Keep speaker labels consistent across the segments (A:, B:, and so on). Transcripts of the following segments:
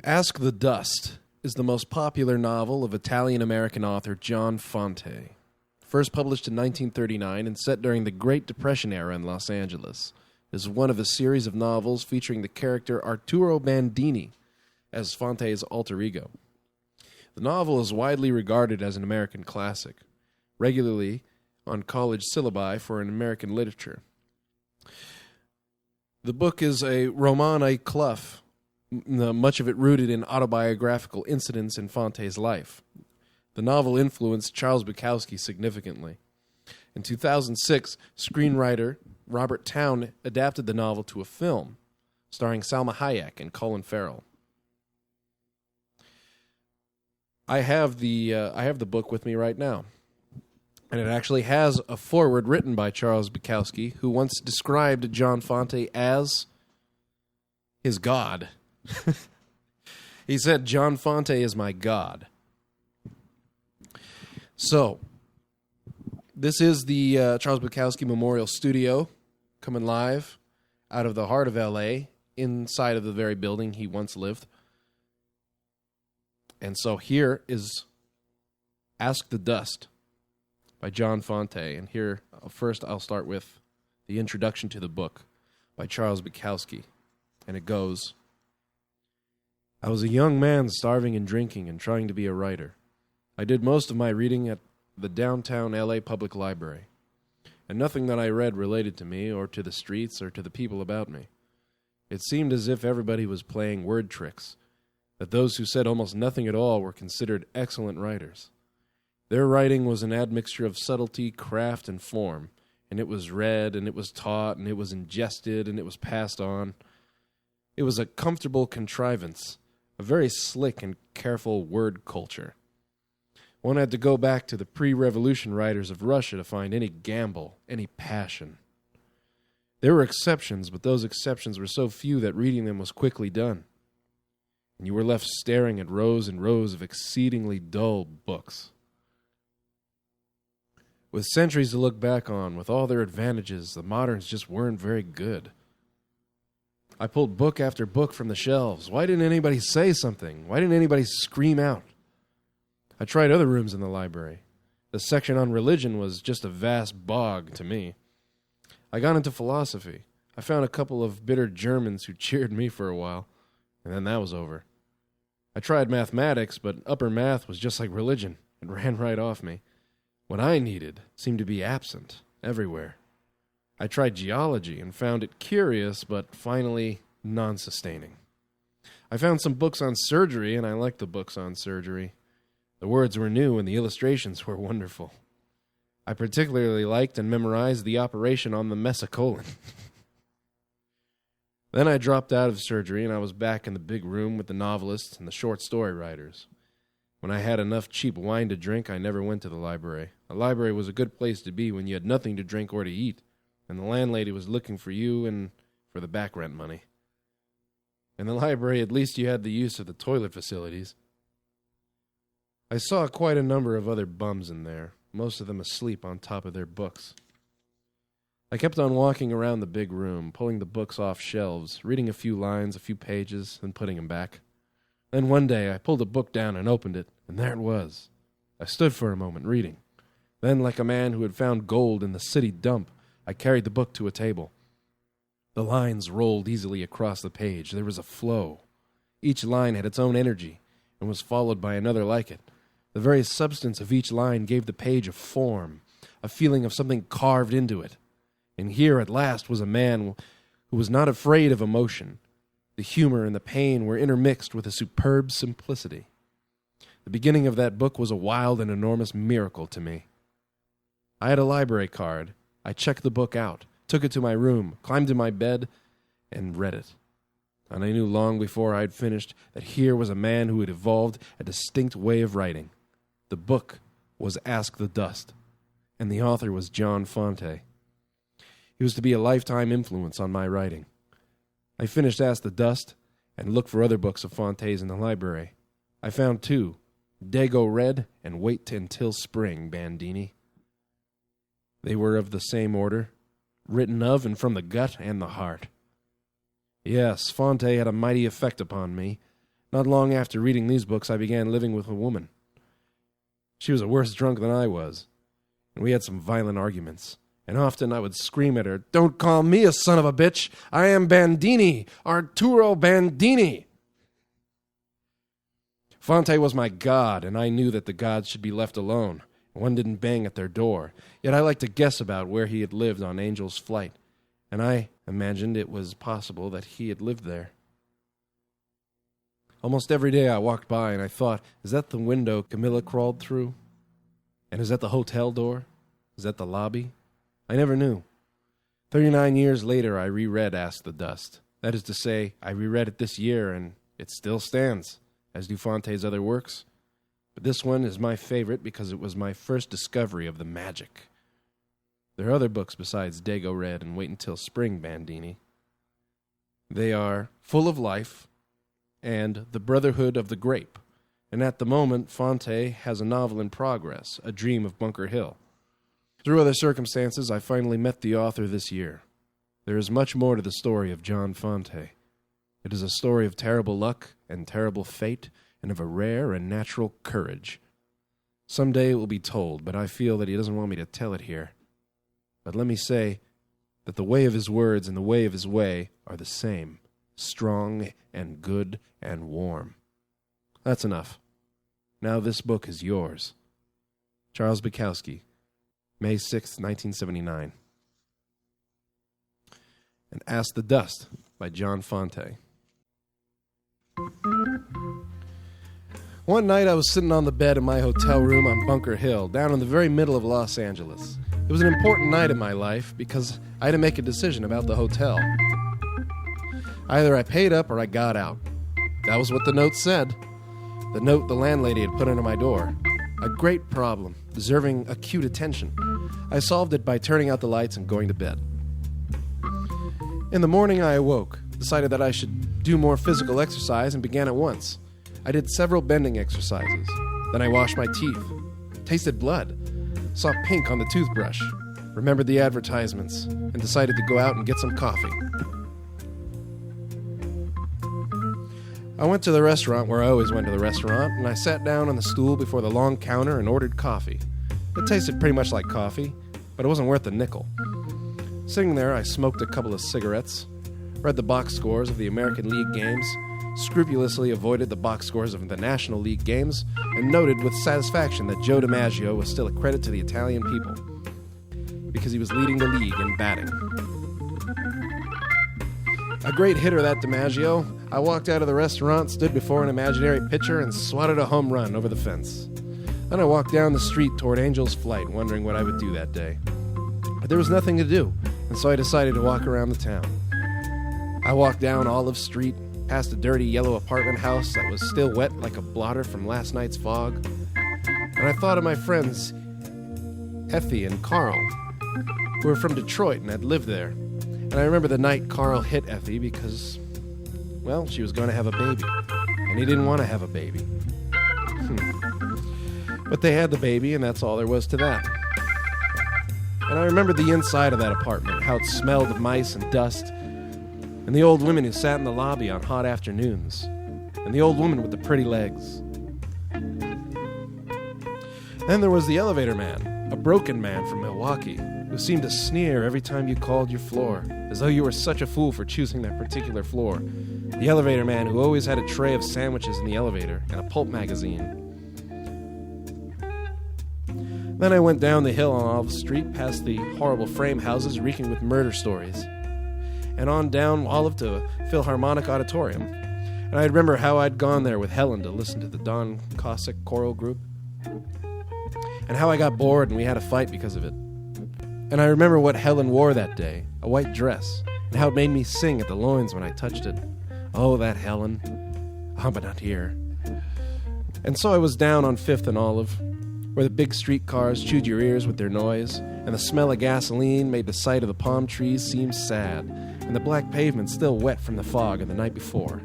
A: Ask the Dust is the most popular novel of Italian-American author John Fante. First published in 1939 and set during the Great Depression era in Los Angeles, it is one of a series of novels featuring the character Arturo Bandini as Fante's alter ego. The novel is widely regarded as an American classic, regularly on college syllabi for an American literature. The book is a roman à clef, much of it rooted in autobiographical incidents in Fante's life. The novel influenced Charles Bukowski significantly. In 2006, screenwriter Robert Towne adapted the novel to a film, starring Salma Hayek and Colin Farrell. I have the book with me right now, and it actually has a foreword written by Charles Bukowski, who once described John Fante as his god. He said, "John Fante is my god." So, this is the Charles Bukowski Memorial Studio, coming live out of the heart of L.A., inside of the very building he once lived. And so here is Ask the Dust by John Fante. And here, first I'll start with the introduction to the book by Charles Bukowski. And it goes, "I was a young man starving and drinking and trying to be a writer. I did most of my reading at the downtown L.A. Public Library, and nothing that I read related to me or to the streets or to the people about me. It seemed as if everybody was playing word tricks, that those who said almost nothing at all were considered excellent writers. Their writing was an admixture of subtlety, craft, and form, and it was read, and it was taught, and it was ingested, and it was passed on. It was a comfortable contrivance, a very slick and careful word culture. One had to go back to the pre-revolution writers of Russia to find any gamble, any passion. There were exceptions, but those exceptions were so few that reading them was quickly done, and you were left staring at rows and rows of exceedingly dull books. With centuries to look back on, with all their advantages, the moderns just weren't very good. I pulled book after book from the shelves. Why didn't anybody say something? Why didn't anybody scream out? I tried other rooms in the library. The section on religion was just a vast bog to me. I got into philosophy. I found a couple of bitter Germans who cheered me for a while, and then that was over. I tried mathematics, but upper math was just like religion. It ran right off me. What I needed seemed to be absent everywhere. I tried geology and found it curious, but finally non-sustaining. I found some books on surgery, and I liked the books on surgery. The words were new, and the illustrations were wonderful. I particularly liked and memorized the operation on the mesocolon. Then I dropped out of surgery, and I was back in the big room with the novelists and the short story writers. When I had enough cheap wine to drink, I never went to the library. A library was a good place to be when you had nothing to drink or to eat, and the landlady was looking for you and for the back rent money. In the library, at least you had the use of the toilet facilities. I saw quite a number of other bums in there, most of them asleep on top of their books. I kept on walking around the big room, pulling the books off shelves, reading a few lines, a few pages, and putting them back. Then one day I pulled a book down and opened it, and there it was. I stood for a moment, reading. Then, like a man who had found gold in the city dump, I carried the book to a table. The lines rolled easily across the page. There was a flow. Each line had its own energy, and was followed by another like it. The very substance of each line gave the page a form, a feeling of something carved into it. And here at last was a man who was not afraid of emotion. The humor and the pain were intermixed with a superb simplicity. The beginning of that book was a wild and enormous miracle to me. I had a library card. I checked the book out, took it to my room, climbed in my bed, and read it. And I knew long before I had finished that here was a man who had evolved a distinct way of writing. The book was Ask the Dust, and the author was John Fante. He was to be a lifetime influence on my writing. I finished Ask the Dust and looked for other books of Fante's in the library. I found two, Dago Red and Wait Until Spring, Bandini. They were of the same order, written of and from the gut and the heart. Yes, Fante had a mighty effect upon me, Not long after reading these books, I began living with a woman. She was a worse drunk than I was, and we had some violent arguments. And often I would scream at her, "Don't call me a son of a bitch! I am Bandini! Arturo Bandini!" Fante was my god, and I knew that the gods should be left alone. One didn't bang at their door, yet I liked to guess about where he had lived on Angel's Flight, and I imagined it was possible that he had lived there. Almost every day I walked by and I thought, is that the window Camilla crawled through? And is that the hotel door? Is that the lobby? I never knew. 39 years later, I reread Ask the Dust. That is to say, I reread it this year, and it still stands, as do Fante's other works. But this one is my favorite because it was my first discovery of the magic. There are other books besides Dago Red and Wait Until Spring, Bandini. They are Full of Life and The Brotherhood of the Grape. And at the moment, Fante has a novel in progress, A Dream of Bunker Hill. Through other circumstances, I finally met the author this year. There is much more to the story of John Fante. It is a story of terrible luck and terrible fate, and of a rare and natural courage. Someday it will be told, but I feel that he doesn't want me to tell it here. But let me say that the way of his words and the way of his way are the same, strong and good and warm. That's enough. Now this book is yours. Charles Bukowski, May 6, 1979. And Ask the Dust by John Fante. One night I was sitting on the bed in my hotel room on Bunker Hill, down in the very middle of Los Angeles. It was an important night in my life because I had to make a decision about the hotel. Either I paid up or I got out. That was what the note said. The note the landlady had put under my door. A great problem, deserving acute attention. I solved it by turning out the lights and going to bed. In the morning I awoke, decided that I should do more physical exercise, and began at once. I did several bending exercises. Then I washed my teeth, tasted blood, saw pink on the toothbrush, remembered the advertisements, and decided to go out and get some coffee. I went to the restaurant where I always went to the restaurant, and I sat down on the stool before the long counter and ordered coffee. It tasted pretty much like coffee, but it wasn't worth a nickel. Sitting there, I smoked a couple of cigarettes, read the box scores of the American League games, scrupulously avoided the box scores of the National League games, and noted with satisfaction that Joe DiMaggio was still a credit to the Italian people, because he was leading the league in batting. A great hitter, that DiMaggio. I walked out of the restaurant, stood before an imaginary pitcher, and swatted a home run over the fence. Then I walked down the street toward Angel's Flight, wondering what I would do that day. But there was nothing to do, and so I decided to walk around the town. I walked down Olive Street, past a dirty yellow apartment house that was still wet like a blotter from last night's fog. And I thought of my friends, Effie and Carl, who were from Detroit and had lived there. And I remember the night Carl hit Effie because, well, she was going to have a baby. And he didn't want to have a baby. But they had the baby, and that's all there was to that. And I remember the inside of that apartment, how it smelled of mice and dust, and the old women who sat in the lobby on hot afternoons, and the old woman with the pretty legs. Then there was the elevator man, a broken man from Milwaukee, who seemed to sneer every time you called your floor, as though you were such a fool for choosing that particular floor. The elevator man who always had a tray of sandwiches in the elevator and a pulp magazine. Then I went down the hill on Olive Street, past the horrible frame houses reeking with murder stories, and on down Olive to Philharmonic Auditorium. And I remember how I'd gone there with Helen to listen to the Don Cossack choral group, and how I got bored and we had a fight because of it. And I remember what Helen wore that day, a white dress, and how it made me sing at the loins when I touched it. Oh, that Helen. But not here. And so I was down on 5th and Olive, where the big streetcars chewed your ears with their noise, and the smell of gasoline made the sight of the palm trees seem sad, and the black pavement still wet from the fog of the night before.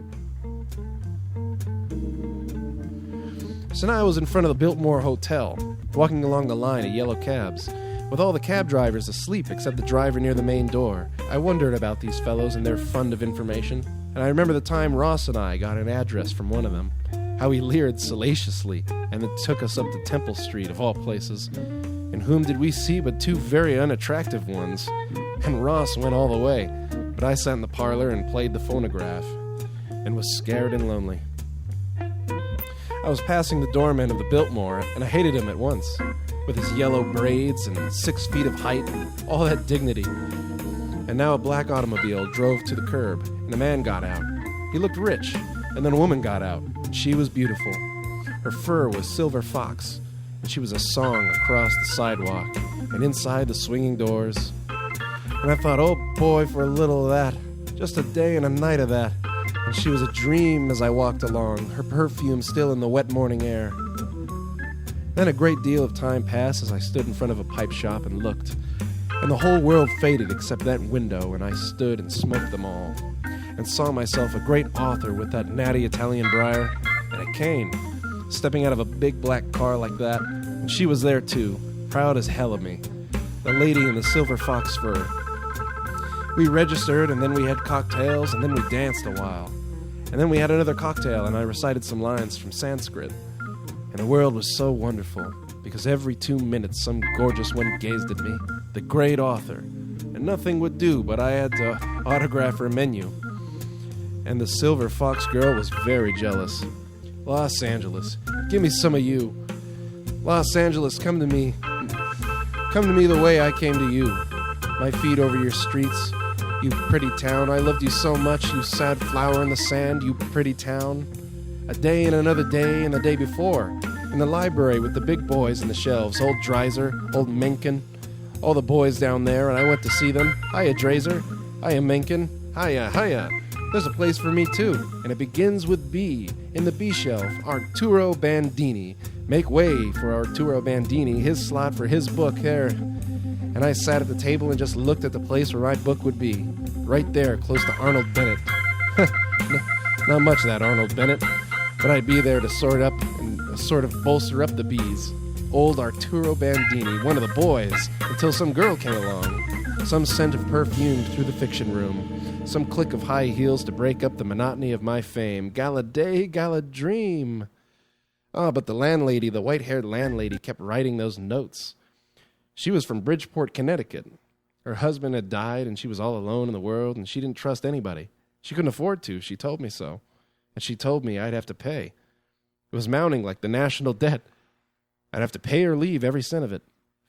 A: So now I was in front of the Biltmore Hotel, walking along the line of yellow cabs, with all the cab drivers asleep except the driver near the main door. I wondered about these fellows and their fund of information. And I remember the time Ross and I got an address from one of them, how he leered salaciously and then took us up to Temple Street, of all places. And whom did we see but two very unattractive ones? And Ross went all the way, but I sat in the parlor and played the phonograph and was scared and lonely. I was passing the doorman of the Biltmore, and I hated him at once, with his yellow braids and 6 feet of height, all that dignity. And now a black automobile drove to the curb, and a man got out. He looked rich, and then a woman got out, and she was beautiful. Her fur was silver fox, and she was a song across the sidewalk, and inside the swinging doors. And I thought, oh boy, for a little of that, just a day and a night of that. And she was a dream as I walked along, her perfume still in the wet morning air. Then a great deal of time passed as I stood in front of a pipe shop and looked. And the whole world faded except that window, and I stood and smoked them all, and saw myself a great author with that natty Italian briar, and a cane, stepping out of a big black car like that, and she was there too, proud as hell of me, the lady in the silver fox fur. We registered, and then we had cocktails, and then we danced a while. And then we had another cocktail, and I recited some lines from Sanskrit. And the world was so wonderful, because every 2 minutes some gorgeous one gazed at me, the great author, and nothing would do but I had to autograph her menu. And the silver fox girl was very jealous. Los Angeles, give me some of you. Los Angeles, come to me. Come to me the way I came to you. My feet over your streets, you pretty town. I loved you so much, you sad flower in the sand, you pretty town. A day and another day and the day before. In the library with the big boys in the shelves, old Dreiser, old Mencken, all the boys down there, and I went to see them. Hiya, Dreiser. Hiya, Mencken. Hiya, hiya. There's a place for me, too, and it begins with B. In the B shelf, Arturo Bandini. Make way for Arturo Bandini, his slot for his book there. And I sat at the table and just looked at the place where my book would be. Right there, close to Arnold Bennett. Not much of that Arnold Bennett, but I'd be there to sort of bolster up the bees. Old Arturo Bandini, one of the boys, until some girl came along. Some scent of perfume through the fiction room. Some click of high heels to break up the monotony of my fame. Gala day, gala dream. Ah, but the landlady, the white-haired landlady, kept writing those notes. She was from Bridgeport, Connecticut. Her husband had died, and she was all alone in the world, and she didn't trust anybody. She couldn't afford to. She told me so. And she told me I'd have to pay. It was mounting like the national debt. I'd have to pay or leave every cent of it.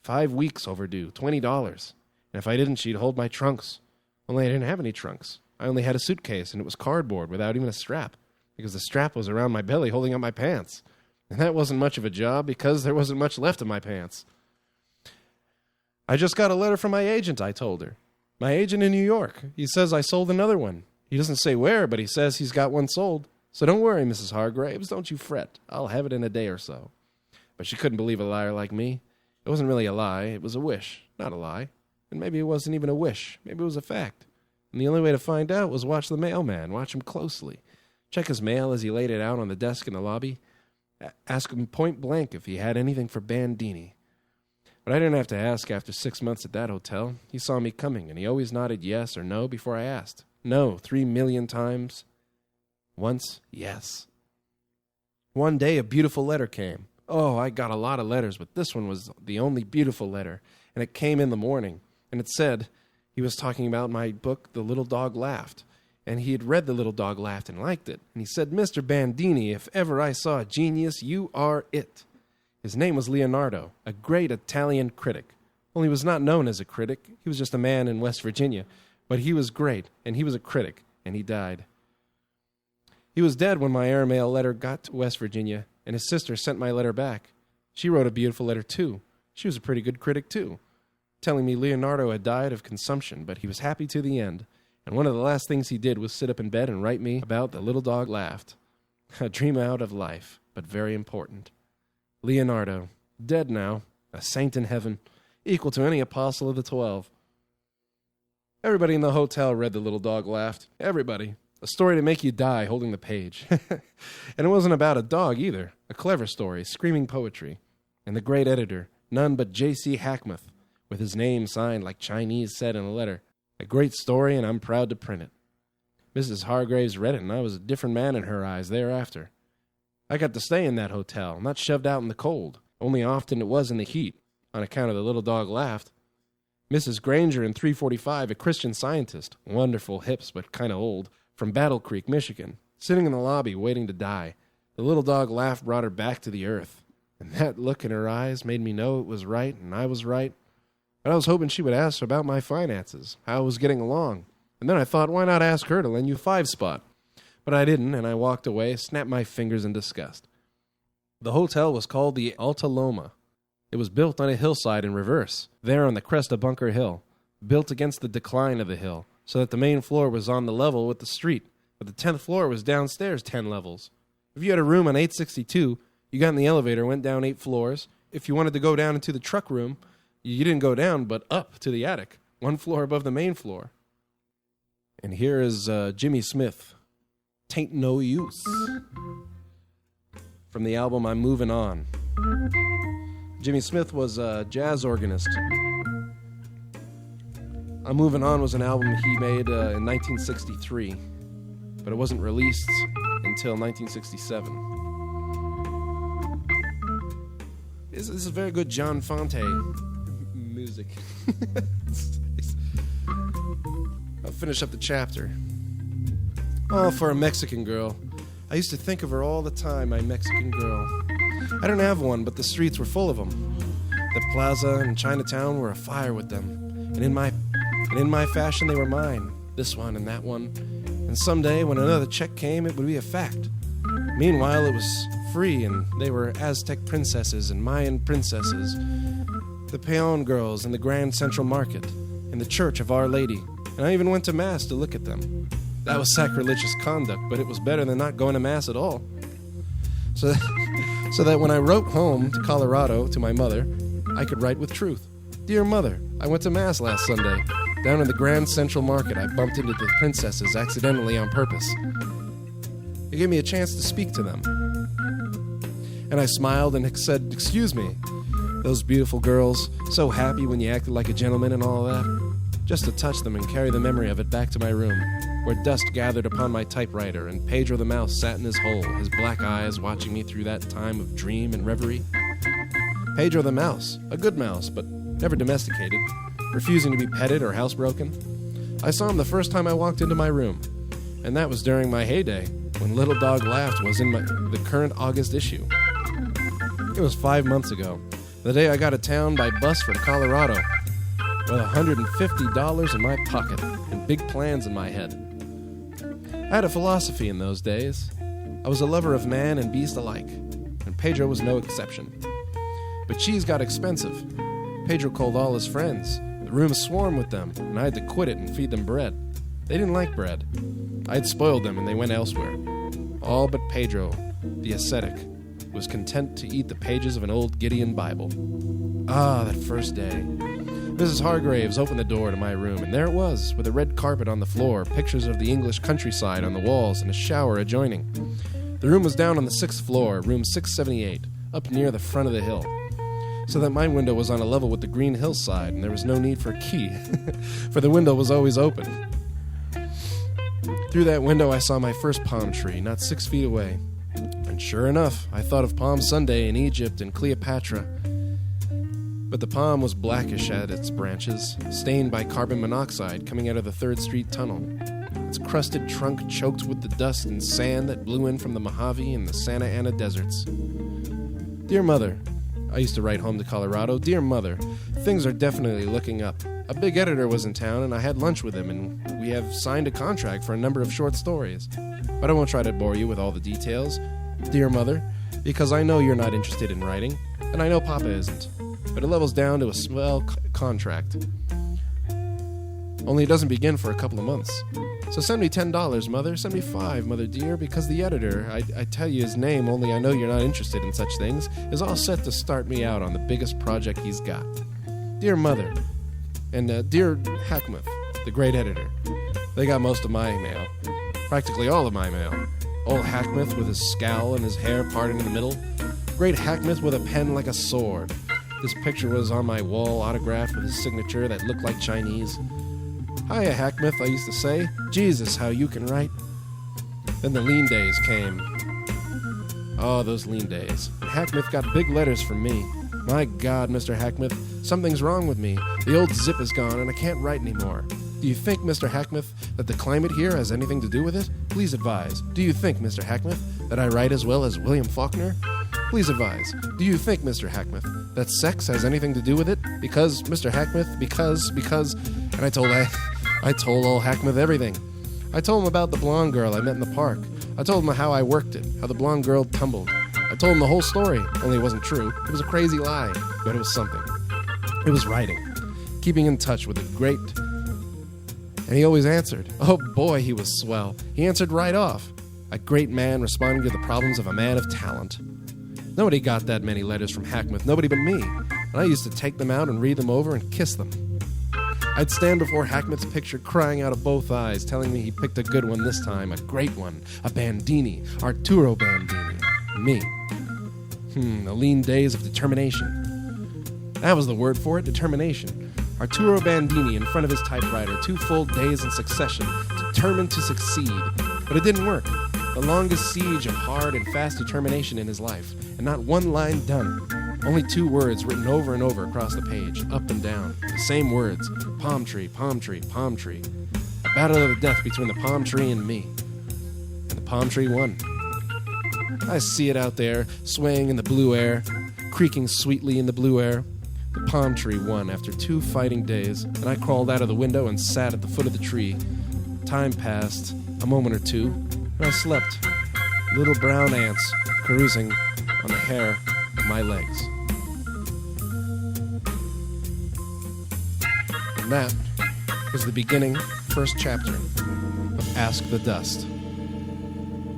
A: 5 weeks overdue, $20. And if I didn't, she'd hold my trunks. Only I didn't have any trunks. I only had a suitcase, and it was cardboard without even a strap, because the strap was around my belly holding up my pants. And that wasn't much of a job, because there wasn't much left of my pants. I just got a letter from my agent, I told her. My agent in New York. He says I sold another one. He doesn't say where, but he says he's got one sold. So don't worry, Mrs. Hargraves. Don't you fret. I'll have it in a day or so. But she couldn't believe a liar like me. It wasn't really a lie. It was a wish, not a lie. And maybe it wasn't even a wish. Maybe it was a fact. And the only way to find out was watch the mailman. Watch him closely. Check his mail as he laid it out on the desk in the lobby. Ask him point blank if he had anything for Bandini. But I didn't have to ask after 6 months at that hotel. He saw me coming, and he always nodded yes or no before I asked. No, 3 million times. Once, yes. One day, a beautiful letter came. Oh, I got a lot of letters, but this one was the only beautiful letter. And it came in the morning. And it said, he was talking about my book, The Little Dog Laughed. And he had read The Little Dog Laughed and liked it. And he said, Mr. Bandini, if ever I saw a genius, you are it. His name was Leonardo, a great Italian critic. Only he was not known as a critic. He was just a man in West Virginia. But he was great, and he was a critic, and he died. He was dead when my airmail letter got to West Virginia, and his sister sent my letter back. She wrote a beautiful letter, too. She was a pretty good critic, too, telling me Leonardo had died of consumption, but he was happy to the end. And one of the last things he did was sit up in bed and write me about The Little Dog Laughed. A dream out of life, but very important. Leonardo, dead now, a saint in heaven, equal to any apostle of the 12. Everybody in the hotel read The Little Dog Laughed. Everybody. A story to make you die holding the page. And it wasn't about a dog either. A clever story, screaming poetry. And the great editor, none but J.C. Hackmuth, with his name signed like Chinese said in a letter. A great story, and I'm proud to print it. Mrs. Hargraves read it, and I was a different man in her eyes thereafter. I got to stay in that hotel, not shoved out in the cold. Only often it was in the heat, on account of the little dog laughed. Mrs. Granger in 345, a Christian Scientist, wonderful hips but kind of old, from Battle Creek, Michigan, sitting in the lobby waiting to die. The little dog laugh brought her back to the earth, and that look in her eyes made me know it was right and I was right. But I was hoping she would ask about my finances, how I was getting along, and then I thought, why not ask her to lend you 5-spot? But I didn't, and I walked away, snapped my fingers in disgust. The hotel was called the Alta Loma. It was built on a hillside in reverse, there on the crest of Bunker Hill, built against the decline of the hill, so that the main floor was on the level with the street, but the 10th floor was downstairs 10 levels. If you had a room on 862, you got in the elevator, went down 8 floors. If you wanted to go down into the truck room, you didn't go down, but up to the attic, 1 floor above the main floor. And here is Jimmy Smith, Tain't No Use, from the album I'm Moving On. Jimmy Smith was a jazz organist. I'm Moving On was an album he made in 1963, but it wasn't released until 1967. This is very good John Fante music. I'll finish up the chapter. Oh, for a Mexican girl. I used to think of her all the time, my Mexican girl. I don't have one, but the streets were full of them. The plaza and Chinatown were afire with them. And in my fashion, they were mine. This one and that one. And someday, when another check came, it would be a fact. Meanwhile, it was free, and they were Aztec princesses and Mayan princesses. The Peon girls in the Grand Central Market, in the Church of Our Lady. And I even went to Mass to look at them. That was sacrilegious conduct, but it was better than not going to Mass at all. So that when I wrote home to Colorado to my mother, I could write with truth. Dear Mother, I went to Mass last Sunday. Down in the Grand Central Market, I bumped into the princesses accidentally on purpose. It gave me a chance to speak to them. And I smiled and said, excuse me. Those beautiful girls, so happy when you acted like a gentleman and all that. Just to touch them and carry the memory of it back to my room, where dust gathered upon my typewriter and Pedro the mouse sat in his hole, his black eyes watching me through that time of dream and reverie. Pedro the mouse, a good mouse, but never domesticated, refusing to be petted or housebroken. I saw him the first time I walked into my room, and that was during my heyday, when Little Dog Laughed was in the current August issue. It was 5 months ago, the day I got to town by bus from Colorado, with $150 in my pocket and big plans in my head. I had a philosophy in those days. I was a lover of man and beast alike, and Pedro was no exception. But cheese got expensive. Pedro called all his friends. The room swarmed with them, and I had to quit it and feed them bread. They didn't like bread. I had spoiled them, and they went elsewhere. All but Pedro, the ascetic, was content to eat the pages of an old Gideon Bible. Ah, that first day. Mrs. Hargraves opened the door to my room, and there it was, with a red carpet on the floor, pictures of the English countryside on the walls, and a shower adjoining. The room was down on the 6th floor, room 678, up near the front of the hill, so that my window was on a level with the green hillside, and there was no need for a key, for the window was always open. Through that window I saw my first palm tree, not 6 feet away. And sure enough, I thought of Palm Sunday in Egypt and Cleopatra. But the palm was blackish at its branches, stained by carbon monoxide coming out of the 3rd Street tunnel. Its crusted trunk choked with the dust and sand that blew in from the Mojave and the Santa Ana deserts. Dear Mother, I used to write home to Colorado, Dear Mother, things are definitely looking up. A big editor was in town and I had lunch with him, and we have signed a contract for a number of short stories. But I won't try to bore you with all the details, Dear Mother, because I know you're not interested in writing, and I know Papa isn't. But it levels down to a swell contract. Only it doesn't begin for a couple of months. So send me $10, Mother. Send me $5, Mother dear, because the editor, I tell you his name, only I know you're not interested in such things, is all set to start me out on the biggest project he's got. Dear Mother, and dear Hackmuth, the great editor. They got most of my mail. Practically all of my mail. Old Hackmuth with his scowl and his hair parted in the middle. Great Hackmuth with a pen like a sword. This picture was on my wall, autographed with his signature that looked like Chinese. "Hiya, Hackmouth," I used to say. "Jesus, how you can write." Then the lean days came. Oh, those lean days. And Hackmouth got big letters from me. "My God, Mr. Hackmouth, something's wrong with me. The old zip is gone and I can't write anymore. Do you think, Mr. Hackmouth, that the climate here has anything to do with it? Please advise. Do you think, Mr. Hackmouth, that I write as well as William Faulkner? Please advise. Do you think, Mr. Hackmouth, that sex has anything to do with it? Because, Mr. Hackmouth, because... And I told old Hackmouth everything. I told him about the blonde girl I met in the park. I told him how I worked it, how the blonde girl tumbled. I told him the whole story, only it wasn't true. It was a crazy lie, but it was something. It was writing, keeping in touch with the great... And he always answered. Oh boy, he was swell. He answered right off. A great man responding to the problems of a man of talent. Nobody got that many letters from Hackmouth, nobody but me. And I used to take them out and read them over and kiss them. I'd stand before Hackmouth's picture crying out of both eyes, telling me he picked a good one this time, a great one, a Bandini, Arturo Bandini. Me. The lean days of determination. That was the word for it, determination. Arturo Bandini in front of his typewriter, 2 full days in succession, determined to succeed. But it didn't work. The longest siege of hard and fast determination in his life, and not one line done. Only 2 words written over and over across the page, up and down. The same words, palm tree, palm tree, palm tree. A battle of the death between the palm tree and me. And the palm tree won. I see it out there, swaying in the blue air, creaking sweetly in the blue air. The palm tree won after 2 fighting days, and I crawled out of the window and sat at the foot of the tree. Time passed, a moment or 2, and I slept. Little brown ants carousing on the hair of my legs. And that was the beginning, first chapter of Ask the Dust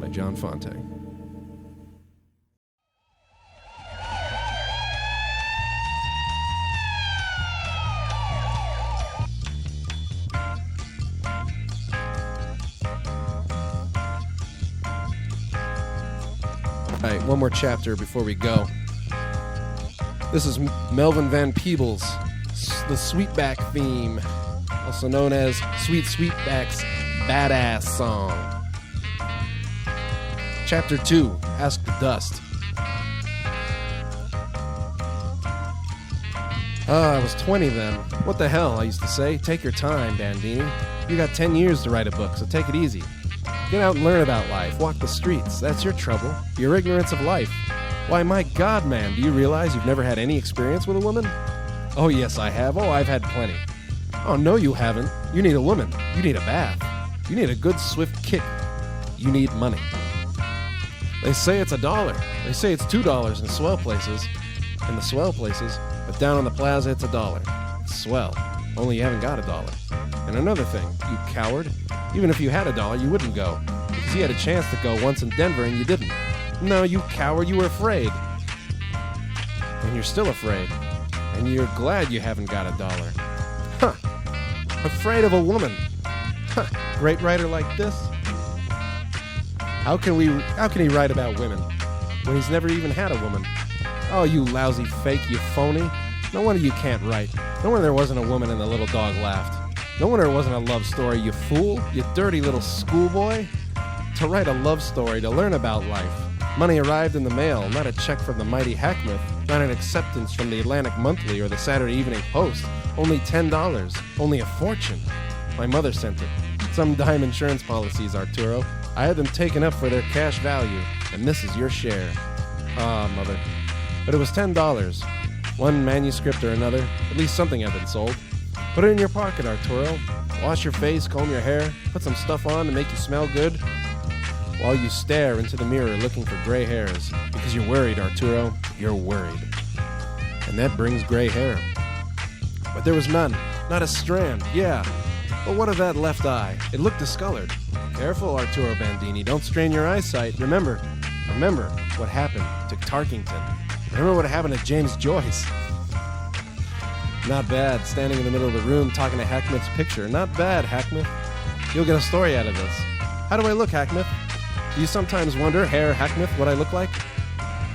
A: by John Fante. All right, one more chapter before we go. This is Melvin Van Peebles, the Sweetback theme, also known as Sweet Sweetback's Badass Song. Chapter 2, Ask the Dust. I was 20 then. What the hell, I used to say. Take your time, Bandini. You got 10 years to write a book, so take it easy. Get out and learn about life. Walk the streets. That's your trouble. Your ignorance of life. Why, my God, man, do you realize you've never had any experience with a woman? Oh, yes, I have. Oh, I've had plenty. Oh, no, you haven't. You need a woman. You need a bath. You need a good, swift kick. You need money. They say it's $1. They say it's $2 in swell places. In the swell places. But down on the plaza, it's $1. It's swell. Only you haven't got $1. And another thing, you coward. Even if you had $1, you wouldn't go. Because you had a chance to go once in Denver and you didn't. No, you coward, you were afraid. And you're still afraid. And you're glad you haven't got $1. Huh. Afraid of a woman. Huh. Great writer like this? How can he write about women when he's never even had a woman? Oh, you lousy fake, you phony. No wonder you can't write. No wonder there wasn't a woman and the little dog laughed. No wonder it wasn't a love story, you fool, you dirty little schoolboy. To write a love story, to learn about life. Money arrived in the mail, not a check from the mighty Hackmouth, not an acceptance from the Atlantic Monthly or the Saturday Evening Post. Only $10, only a fortune. My mother sent it. Some dime insurance policies, Arturo. I had them taken up for their cash value, and this is your share. Ah, mother. But it was $10. One manuscript or another, at least something had been sold. Put it in your pocket, Arturo. Wash your face, comb your hair, put some stuff on to make you smell good, while you stare into the mirror looking for gray hairs. Because you're worried, Arturo. You're worried. And that brings gray hair. But there was none. Not a strand. Yeah. But what of that left eye? It looked discolored. Careful, Arturo Bandini. Don't strain your eyesight. Remember what happened to Tarkington. Remember what happened to James Joyce. Not bad, standing in the middle of the room talking to Hackmouth's picture. Not bad, Hackmouth. You'll get a story out of this. How do I look, Hackmouth? Do you sometimes wonder, Herr Hackmouth, what I look like?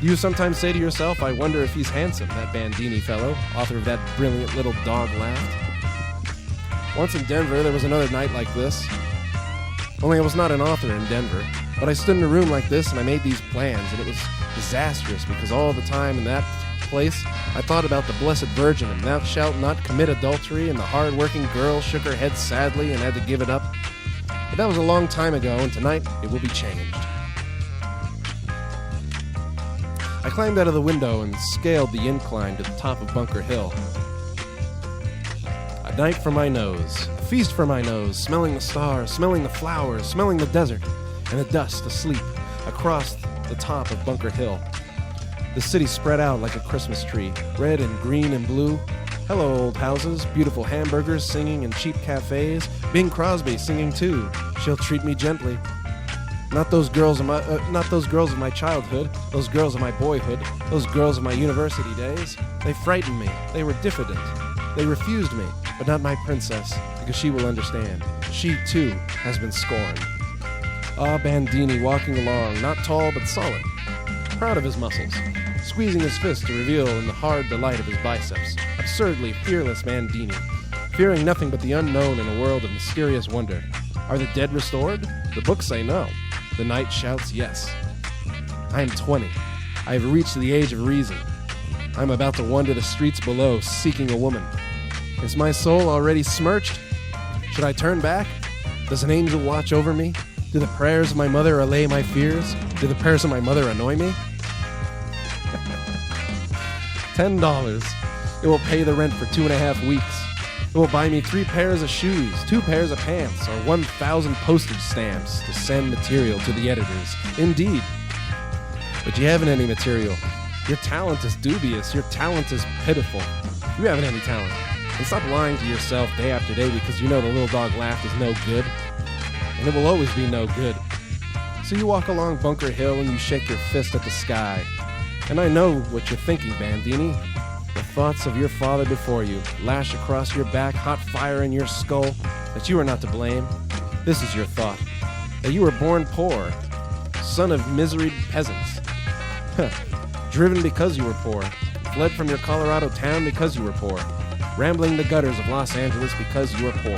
A: Do you sometimes say to yourself, I wonder if he's handsome, that Bandini fellow, author of that brilliant little dog laughed? Once in Denver, there was another night like this. Only I was not an author in Denver, but I stood in a room like this and I made these plans, and it was disastrous because all the time in that place I thought about the Blessed Virgin and thou shalt not commit adultery, and the hard-working girl shook her head sadly and had to give it up. But that was a long time ago, and tonight it will be changed. I climbed out of the window and scaled the incline to the top of Bunker Hill. A night for my nose, a feast for my nose, smelling the stars, smelling the flowers, smelling the desert, and the dust asleep across the top of Bunker Hill. The city spread out like a Christmas tree, red and green and blue. Hello, old houses, beautiful hamburgers singing in cheap cafes. Bing Crosby singing too. She'll treat me gently. Not those girls of my childhood, those girls of my boyhood, those girls of my university days. They frightened me. They were diffident. They refused me, but not my princess, because she will understand. She, too, has been scorned. Ah, Bandini walking along, not tall but solid, proud of his muscles, squeezing his fist to reveal in the hard delight of his biceps. Absurdly fearless Bandini, fearing nothing but the unknown in a world of mysterious wonder. Are the dead restored? The books say no. The night shouts yes. I am 20. I have reached the age of reason. I am about to wander the streets below, seeking a woman. Is my soul already smirched? Should I turn back? Does an angel watch over me? Do the prayers of my mother allay my fears? Do the prayers of my mother annoy me? $10. It will pay the rent for 2.5 weeks. It will buy me 3 pairs of shoes, 2 pairs of pants, or 1,000 postage stamps to send material to the editors. Indeed. But you haven't any material. Your talent is dubious. Your talent is pitiful. You haven't any talent. And stop lying to yourself day after day because you know the little dog laughed is no good. And it will always be no good. So you walk along Bunker Hill and you shake your fist at the sky. And I know what you're thinking, Bandini. The thoughts of your father before you lash across your back, hot fire in your skull, that you are not to blame. This is your thought, that you were born poor, son of miseried peasants. Driven because you were poor, fled from your Colorado town because you were poor, rambling the gutters of Los Angeles because you were poor,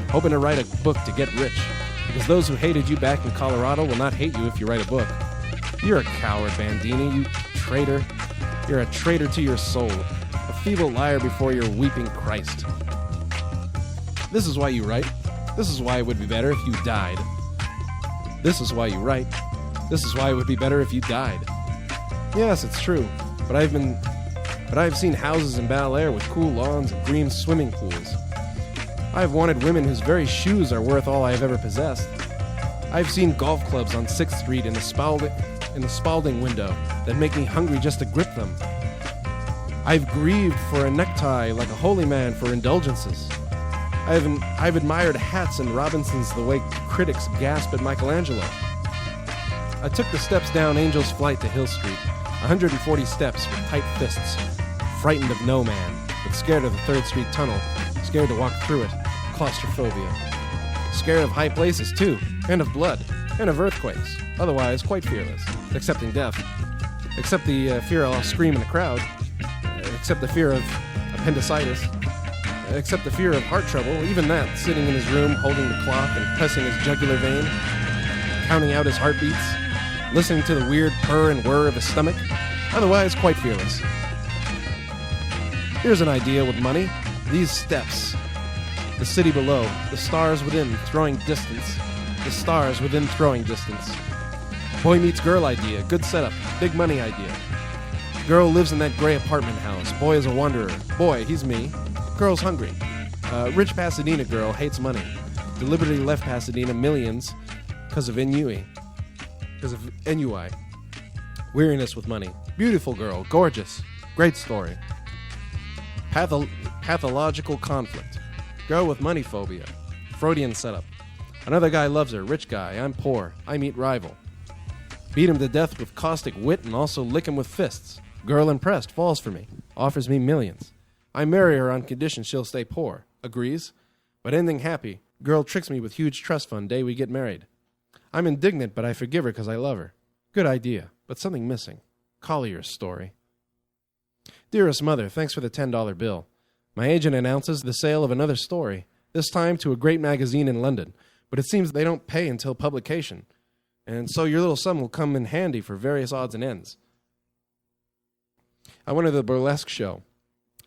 A: hoping to write a book to get rich, because those who hated you back in Colorado will not hate you if you write a book. You're a coward, Bandini, you traitor. You're a traitor to your soul, a feeble liar before your weeping Christ. This is why you write. This is why it would be better if you died. This is why you write. This is why it would be better if you died. Yes, it's true, but I've seen houses in Bel Air with cool lawns and green swimming pools. I have wanted women whose very shoes are worth all I have ever possessed. I've seen golf clubs on 6th Street in the Spalding window that make me hungry just to grip them. I've grieved for a necktie like a holy man for indulgences. I've admired hats and Robinsons the way critics gasp at Michelangelo. I took the steps down Angel's Flight to Hill Street, 140 steps with tight fists, frightened of no man, but scared of the 3rd Street tunnel, scared to walk through it, claustrophobia. Scared of high places, too, and of blood, and of earthquakes, otherwise quite fearless, excepting death. Except the fear I'll scream in a crowd, except the fear of appendicitis, except the fear of heart trouble, even that, sitting in his room, holding the clock and pressing his jugular vein, counting out his heartbeats, listening to the weird purr and whir of his stomach, otherwise quite fearless. Here's an idea with money. These steps. The city below, the stars within, throwing distance. The stars within, throwing distance. Boy meets girl idea, good setup, big money idea. Girl lives in that gray apartment house. Boy is a wanderer. Boy, he's me. Girl's hungry. Rich Pasadena girl hates money. Deliberately left Pasadena millions because of ennui. Weariness with money. Beautiful girl, gorgeous. Great story. Pathological conflict. Girl with money phobia. Freudian setup. Another guy loves her. Rich guy. I'm poor. I meet rival. Beat him to death with caustic wit and also lick him with fists. Girl impressed. Falls for me. Offers me millions. I marry her on condition she'll stay poor. Agrees. But ending happy. Girl tricks me with huge trust fund day we get married. I'm indignant, but I forgive her because I love her. Good idea, but something missing. Collier's story. Dearest mother, thanks for the $10 bill. My agent announces the sale of another story. this time to a great magazine in London, but it seems they don't pay until publication, and so your little sum will come in handy for various odds and ends. I went to the burlesque show.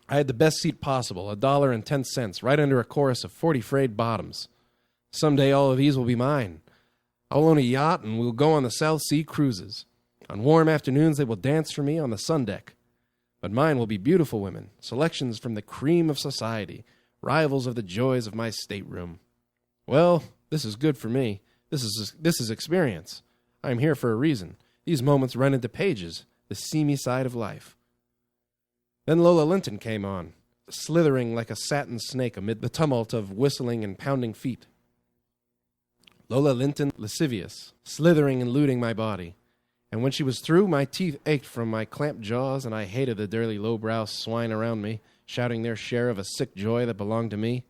A: I had the best seat possible, $1.10, right under a chorus of 40 frayed bottoms. Someday all of these will be mine. I'll own a yacht and we'll go on the South Sea cruises. On warm afternoons they will dance for me on the sun deck. But mine will be beautiful women, selections from the cream of society, rivals of the joys of my stateroom. Well, this is good for me. This is experience. I am here for a reason. These moments run into pages, the seamy side of life. Then Lola Linton came on, slithering like a satin snake amid the tumult of whistling and pounding feet. Lola Linton, lascivious, slithering and looting my body. And when she was through, my teeth ached from my clamped jaws, and I hated the dirty lowbrow swine around me, shouting their share of a sick joy that belonged to me.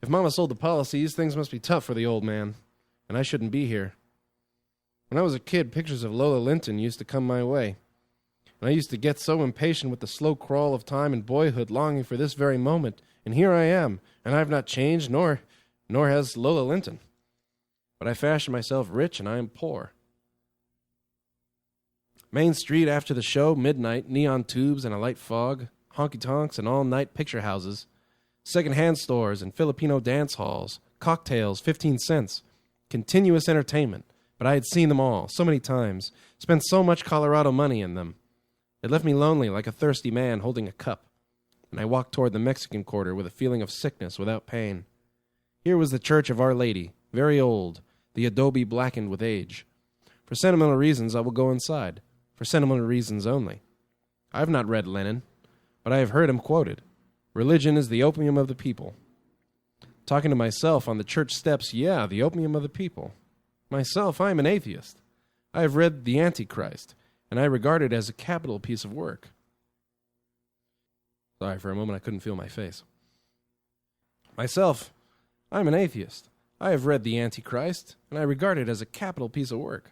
A: If Mama sold the policies, things must be tough for the old man, and I shouldn't be here. When I was a kid, pictures of Lola Linton used to come my way. And I used to get so impatient with the slow crawl of time and boyhood, longing for this very moment. And here I am, and I have not changed, nor has Lola Linton. But I fashioned myself rich, and I am poor. Main Street after the show, midnight, neon tubes and a light fog, honky-tonks and all-night picture houses, second-hand stores and Filipino dance halls, cocktails, 15 cents, continuous entertainment. But I had seen them all, so many times, spent so much Colorado money in them. It left me lonely like a thirsty man holding a cup, and I walked toward the Mexican Quarter with a feeling of sickness without pain. Here was the Church of Our Lady, very old, the adobe blackened with age. For sentimental reasons, I will go inside. For sentimental reasons only. I have not read Lenin, but I have heard him quoted. Religion is the opium of the people. Talking to myself on the church steps, yeah, the opium of the people. Myself, I am an atheist. I have read The Antichrist, and I regard it as a capital piece of work. Sorry, for a moment I couldn't feel my face. Myself, I am an atheist. I have read The Antichrist, and I regard it as a capital piece of work.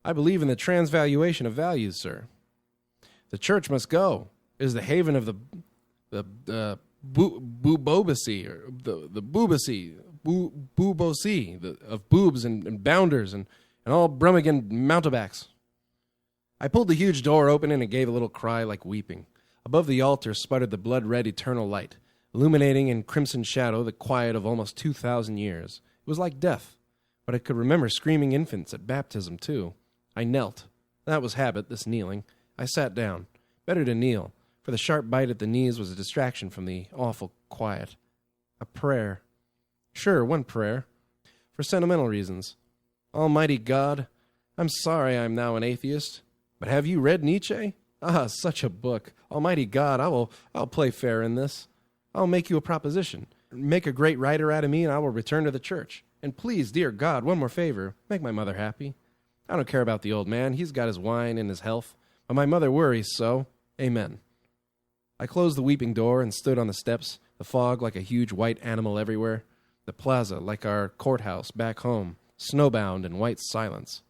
A: I believe in the transvaluation of values, sir. The church must go. It is the haven of the boobobacy, or the boobacy, boobocy, of boobs and bounders and all Brummagem mountebanks. I pulled the huge door open and it gave a little cry like weeping. Above the altar sputtered the blood-red eternal light, illuminating in crimson shadow the quiet of almost 2,000 years. It was like death, but I could remember screaming infants at baptism, too. I knelt. That was habit, this kneeling. I sat down. Better to kneel, for the sharp bite at the knees was a distraction from the awful quiet. A prayer. Sure, one prayer. For sentimental reasons. Almighty God, I'm sorry I am now an atheist, but have you read Nietzsche? Ah, such a book. Almighty God, I'll play fair in this. I'll make you a proposition. Make a great writer out of me, and I will return to the church. And please, dear God, one more favor. Make my mother happy. I don't care about the old man. He's got his wine and his health. But my mother worries so. Amen. I closed the weeping door and stood on the steps, the fog like a huge white animal everywhere, the plaza like our courthouse back home, snowbound in white silence.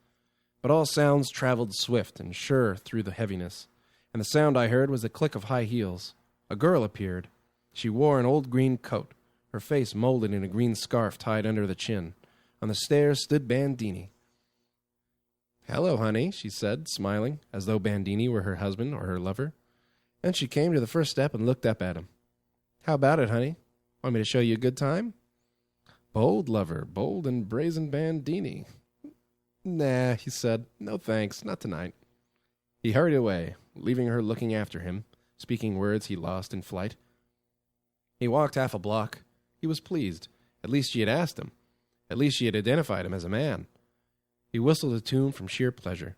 A: But all sounds traveled swift and sure through the heaviness, and the sound I heard was the click of high heels. A girl appeared. She wore an old green coat, her face molded in a green scarf tied under the chin. On the stairs stood Bandini. "Hello, honey," she said, smiling, as though Bandini were her husband or her lover. Then she came to the first step and looked up at him. "How about it, honey? Want me to show you a good time?" "Bold lover, bold and brazen Bandini." "Nah," he said. "No thanks, not tonight." He hurried away, leaving her looking after him, speaking words he lost in flight. He walked half a block. He was pleased. At least she had asked him. At least she had identified him as a man. He whistled a tune from sheer pleasure.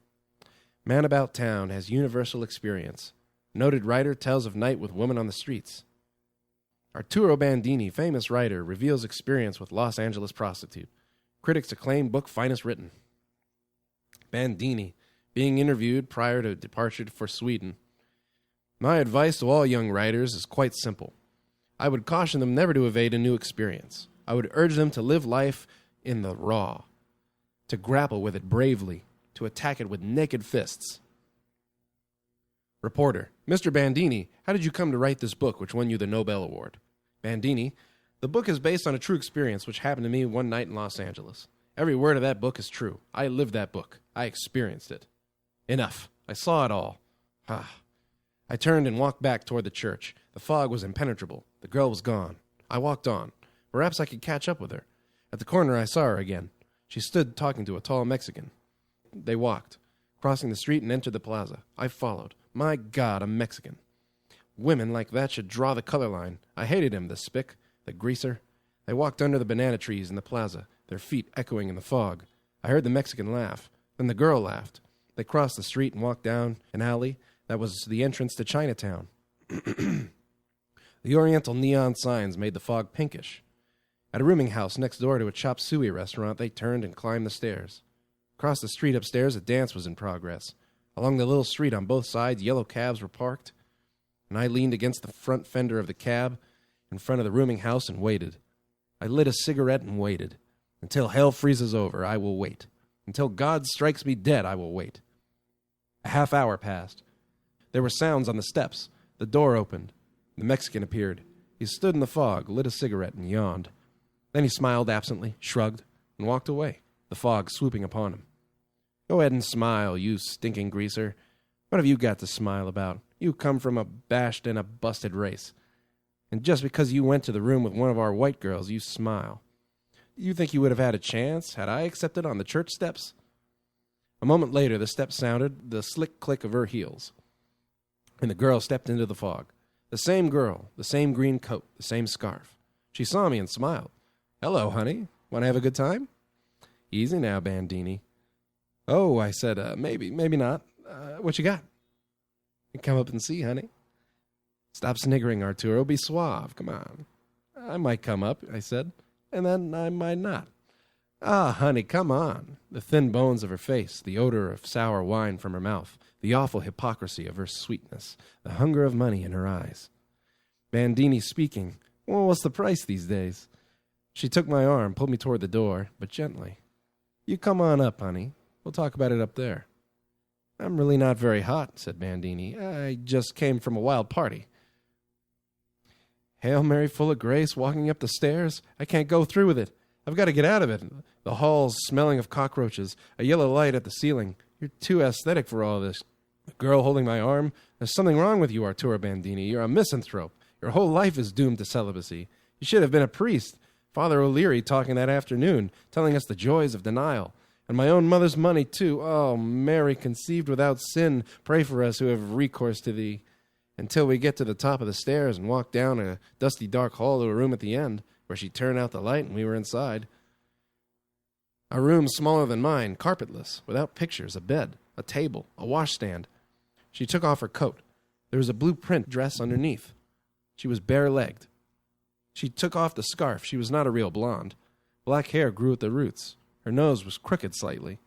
A: Man about town has universal experience. Noted writer tells of night with woman on the streets. Arturo Bandini, famous writer, reveals experience with Los Angeles prostitute. Critics acclaim book finest written. Bandini, being interviewed prior to departure for Sweden. My advice to all young writers is quite simple. I would caution them never to evade a new experience. I would urge them to live life in the raw, to grapple with it bravely, to attack it with naked fists. Reporter: "Mr. Bandini, how did you come to write this book which won you the Nobel Award?" Bandini: The book is based on a true experience which happened to me one night in Los Angeles. Every word of that book is true. I lived that book. I experienced it. Enough. I saw it all. I turned and walked back toward the church. The fog was impenetrable. The girl was gone. I walked on. Perhaps I could catch up with her. At the corner, I saw her again. She stood talking to a tall Mexican. They walked, crossing the street and entered the plaza. I followed. My God, a Mexican. Women like that should draw the color line. I hated him, the spick, the greaser. They walked under the banana trees in the plaza, their feet echoing in the fog. I heard the Mexican laugh. Then the girl laughed. They crossed the street and walked down an alley that was the entrance to Chinatown. The oriental neon signs made the fog pinkish. At a rooming house next door to a chop suey restaurant, they turned and climbed the stairs. Across the street upstairs, a dance was in progress. Along the little street on both sides, yellow cabs were parked, and I leaned against the front fender of the cab in front of the rooming house and waited. I lit a cigarette and waited. Until hell freezes over, I will wait. Until God strikes me dead, I will wait. A half hour passed. There were sounds on the steps. The door opened. The Mexican appeared. He stood in the fog, lit a cigarette, and yawned. Then he smiled absently, shrugged, and walked away, the fog swooping upon him. Go ahead and smile, you stinking greaser. What have you got to smile about? You come from a bashed and a busted race. And just because you went to the room with one of our white girls, you smile. You think you would have had a chance had I accepted on the church steps? A moment later, the steps sounded, the slick click of her heels, and the girl stepped into the fog. The same girl, the same green coat, the same scarf. She saw me and smiled. Hello, honey. Want to have a good time? Easy now, Bandini. Oh, I said, maybe not. What you got? Come up and see, honey. Stop sniggering, Arturo. Be suave. Come on. I might come up, I said, and then I might not. Ah, honey, come on. The thin bones of her face, the odor of sour wine from her mouth, the awful hypocrisy of her sweetness, the hunger of money in her eyes. Bandini speaking. Well, what's the price these days? She took my arm, pulled me toward the door, but gently. You come on up, honey. We'll talk about it up there. I'm really not very hot, said Bandini. I just came from a wild party. Hail Mary full of grace, walking up the stairs. I can't go through with it. I've got to get out of it. The hall's smelling of cockroaches, a yellow light at the ceiling. You're too aesthetic for all this. The girl holding my arm. There's something wrong with you, Arturo Bandini. You're a misanthrope. Your whole life is doomed to celibacy. You should have been a priest. Father O'Leary talking that afternoon, telling us the joys of denial. And my own mother's money, too. Oh, Mary, conceived without sin, pray for us who have recourse to thee. Until we get to the top of the stairs and walk down a dusty dark hall to a room at the end, where she turned out the light and we were inside. A room smaller than mine, carpetless, without pictures, a bed, a table, a washstand. She took off her coat. There was a blue print dress underneath. She was bare-legged. She took off the scarf. She was not a real blonde. Black hair grew at the roots. Her nose was crooked slightly.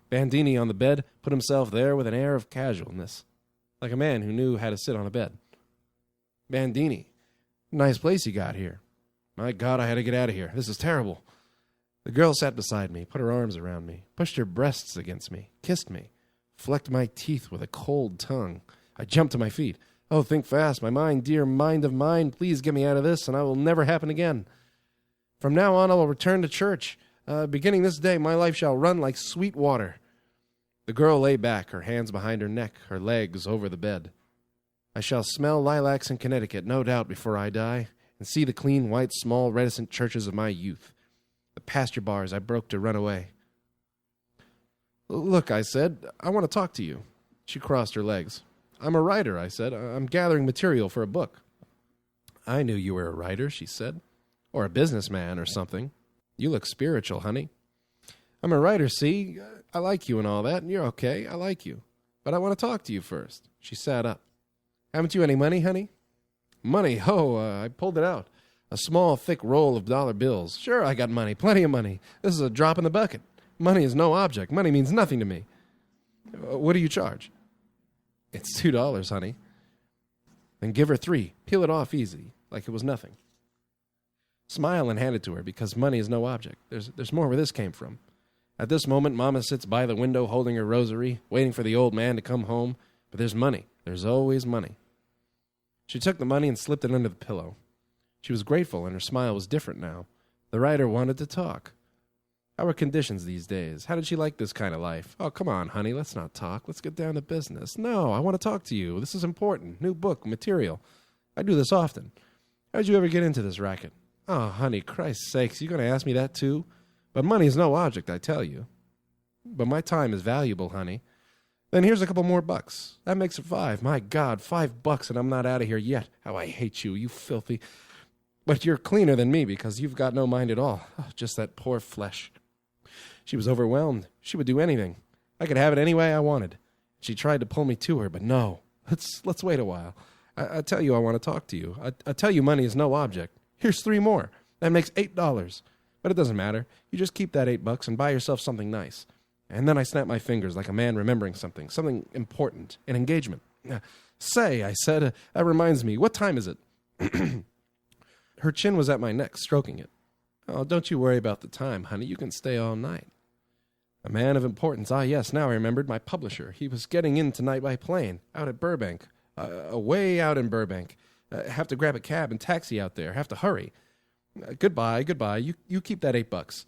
A: Bandini on the bed put himself there with an air of casualness, like a man who knew how to sit on a bed. Bandini, nice place you got here. My God, I had to get out of here. This is terrible. The girl sat beside me, put her arms around me, pushed her breasts against me, kissed me, flecked my teeth with a cold tongue. I jumped to my feet. Oh, think fast, my mind, dear mind of mine, please get me out of this, and I will never happen again. From now on, I will return to church. Beginning this day, my life shall run like sweet water. The girl lay back, her hands behind her neck, her legs over the bed. I shall smell lilacs in Connecticut, no doubt, before I die, and see the clean, white, small, reticent churches of my youth, the pasture bars I broke to run away. Look, I said, I want to talk to you. She crossed her legs. I'm a writer, I said. I'm gathering material for a book. I knew you were a writer, she said, or a businessman or something. You look spiritual, honey. I'm a writer, see? I like you and all that, and you're okay. I like you. But I want to talk to you first. She sat up. Haven't you any money, honey? Money? Oh, I pulled it out. A small, thick roll of dollar bills. Sure, I got money. Plenty of money. This is a drop in the bucket. Money is no object. Money means nothing to me. What do you charge? It's $2, honey. Then give her $3. Peel it off easy, like it was nothing. Smile and hand it to her, because money is no object. There's more where this came from. At this moment, Mama sits by the window holding her rosary, waiting for the old man to come home. But there's money. There's always money. She took the money and slipped it under the pillow. She was grateful, and her smile was different now. The writer wanted to talk. How were conditions these days? How did she like this kind of life? Oh, come on, honey, let's not talk. Let's get down to business. No, I want to talk to you. This is important. New book, material. I do this often. How did you ever get into this racket? Oh, honey, Christ's sakes, you going to ask me that too? But money's no object, I tell you. But my time is valuable, honey. Then here's a couple more bucks. That makes it 5. My God, $5 and I'm not out of here yet. How I hate you, you filthy. But you're cleaner than me because you've got no mind at all. Oh, just that poor flesh. She was overwhelmed. She would do anything. I could have it any way I wanted. She tried to pull me to her, but no. Let's wait a while. I tell you I want to talk to you. I tell you money is no object. Here's 3 more. That makes $8. But it doesn't matter. You just keep that $8 and buy yourself something nice. And then I snapped my fingers like a man remembering something important, an engagement. Say, I said, that reminds me, what time is it? Her chin was at my neck, stroking it. Oh, don't you worry about the time, honey. You can stay all night. A man of importance. Ah, yes, now I remembered. My publisher. He was getting in tonight by plane, out at Burbank. Way out in Burbank. Have to grab a cab and taxi out there. Have to hurry. Goodbye. You keep that $8.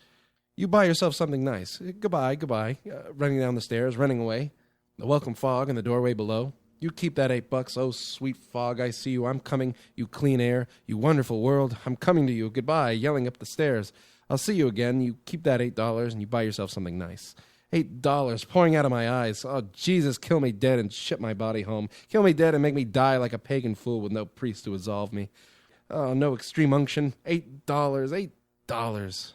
A: You buy yourself something nice. Goodbye. Running down the stairs, running away. The welcome fog in the doorway below. You keep that $8. Oh, sweet fog, I see you. I'm coming. You clean air. You wonderful world. I'm coming to you. Goodbye. Yelling up the stairs. I'll see you again. You keep that $8 and you buy yourself something nice. $8 pouring out of my eyes. Oh, Jesus, kill me dead and ship my body home. Kill me dead and make me die like a pagan fool with no priest to absolve me. Oh, no extreme unction. $8. $8.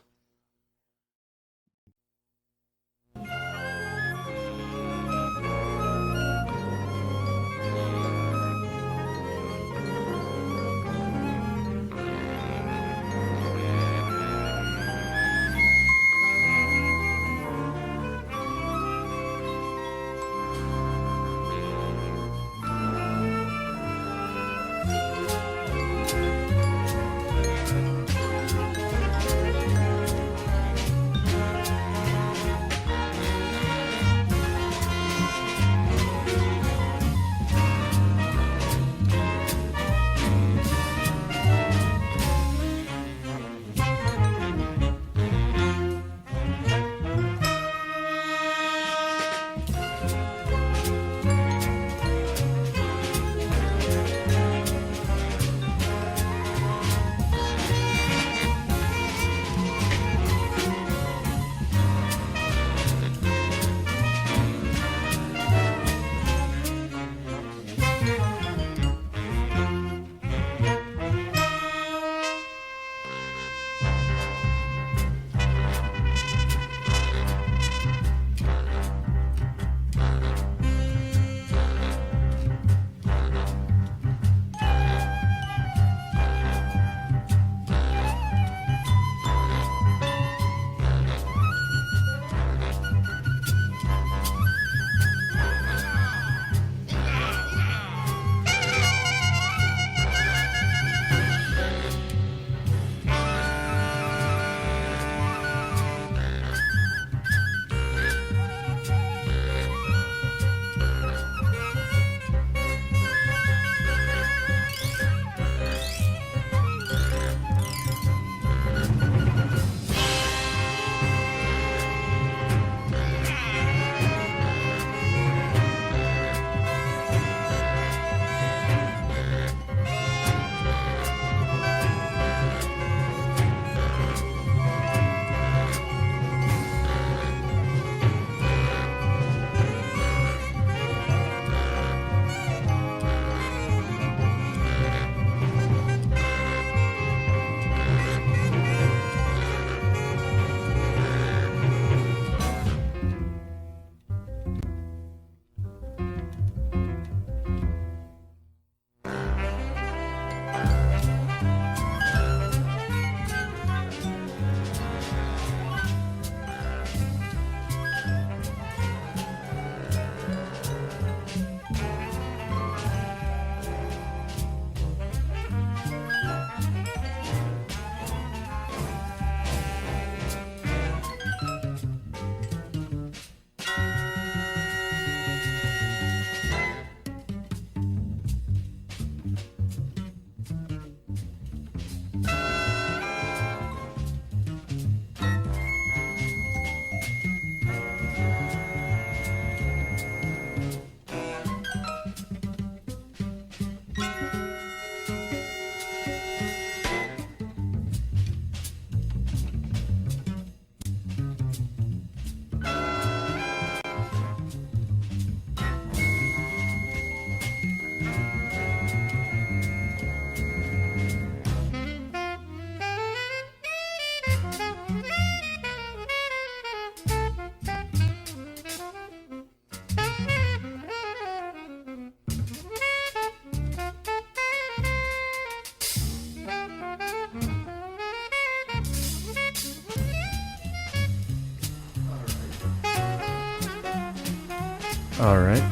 A: All right.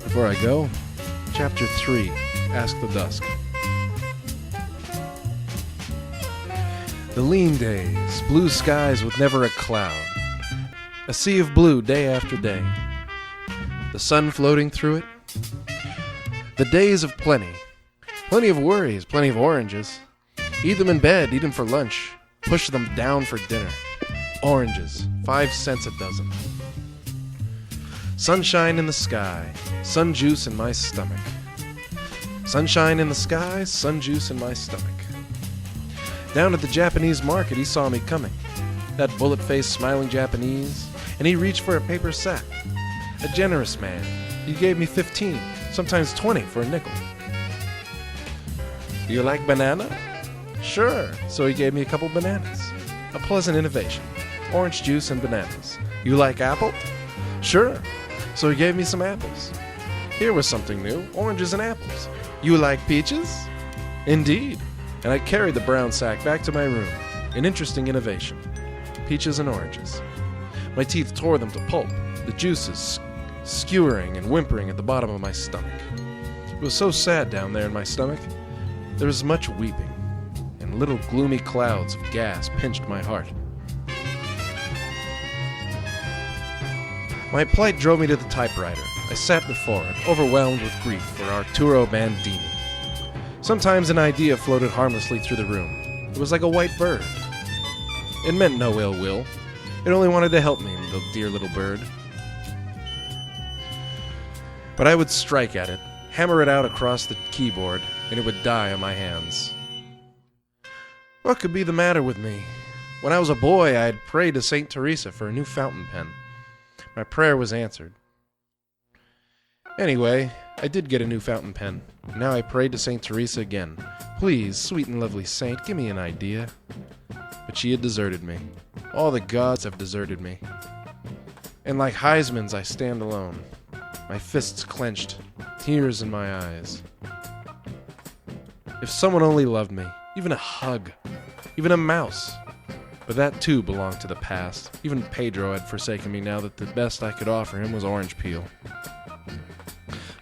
A: Before I go, Chapter 3, Ask the Dusk. The lean days, blue skies with never a cloud. A sea of blue day after day. The sun floating through it. The days of plenty. Plenty of worries, plenty of oranges. Eat them in bed, eat them for lunch. Push them down for dinner. Oranges, 5 cents a dozen. Sunshine in the sky, sun juice in my stomach. Sunshine in the sky, sun juice in my stomach. Down at the Japanese market, he saw me coming. That bullet-faced, smiling Japanese, and he reached for a paper sack. A generous man. He gave me 15, sometimes 20 for a nickel. Do you like banana? Sure. So he gave me a couple bananas. A pleasant innovation. Orange juice and bananas. You like apple? Sure. So he gave me some apples. Here was something new. Oranges and apples. You like peaches? Indeed. And I carried the brown sack back to my room. An interesting innovation. Peaches and oranges. My teeth tore them to pulp, the juices skewering and whimpering at the bottom of my stomach. It was so sad down there in my stomach. There was much weeping, and little gloomy clouds of gas pinched my heart. My plight drove me to the typewriter. I sat before it, overwhelmed with grief for Arturo Bandini. Sometimes an idea floated harmlessly through the room. It was like a white bird. It meant no ill will. It only wanted to help me, the dear little bird. But I would strike at it, hammer it out across the keyboard, and it would die on my hands. What could be the matter with me? When I was a boy, I had prayed to St. Teresa for a new fountain pen. My prayer was answered. Anyway, I did get a new fountain pen. Now I prayed to St. Teresa again. Please, sweet and lovely saint, give me an idea. But she had deserted me. All the gods have deserted me. And like Heisman's, I stand alone. My fists clenched, tears in my eyes. If someone only loved me, even a hug, even a mouse. But that too belonged to the past. Even Pedro had forsaken me now that the best I could offer him was orange peel.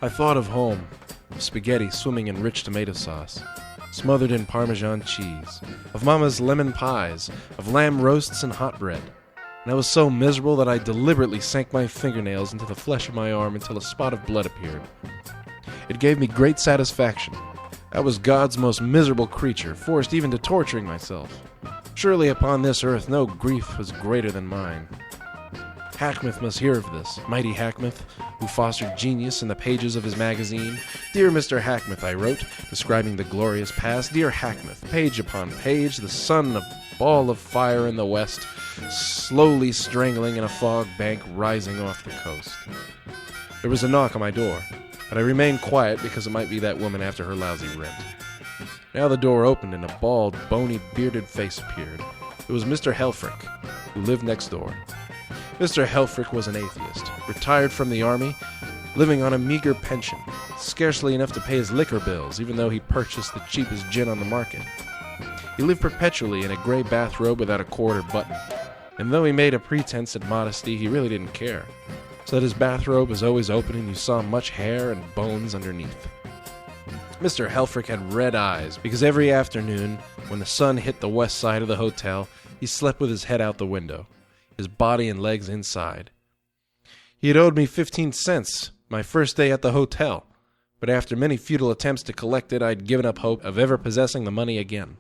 A: I thought of home, of spaghetti swimming in rich tomato sauce, smothered in Parmesan cheese, of Mama's lemon pies, of lamb roasts and hot bread. And I was so miserable that I deliberately sank my fingernails into the flesh of my arm until a spot of blood appeared. It gave me great satisfaction. I was God's most miserable creature, forced even to torturing myself. Surely upon this earth no grief was greater than mine. Hackmouth must hear of this, mighty Hackmouth, who fostered genius in the pages of his magazine. Dear Mr. Hackmouth, I wrote, describing the glorious past. Dear Hackmouth, page upon page, the sun, a ball of fire in the west, slowly strangling in a fog bank rising off the coast. There was a knock on my door, but I remained quiet because it might be that woman after her lousy rent. Now the door opened and a bald, bony, bearded face appeared. It was Mr. Helfrich, who lived next door. Mr. Helfrich was an atheist, retired from the army, living on a meager pension, scarcely enough to pay his liquor bills, even though he purchased the cheapest gin on the market. He lived perpetually in a gray bathrobe without a cord or button, and though he made a pretense at modesty, he really didn't care, so that his bathrobe was always open and you saw much hair and bones underneath. Mr. Helfrich had red eyes, because every afternoon, when the sun hit the west side of the hotel, he slept with his head out the window, his body and legs inside. He had owed me 15 cents my first day at the hotel, but after many futile attempts to collect it, I'd given up hope of ever possessing the money again.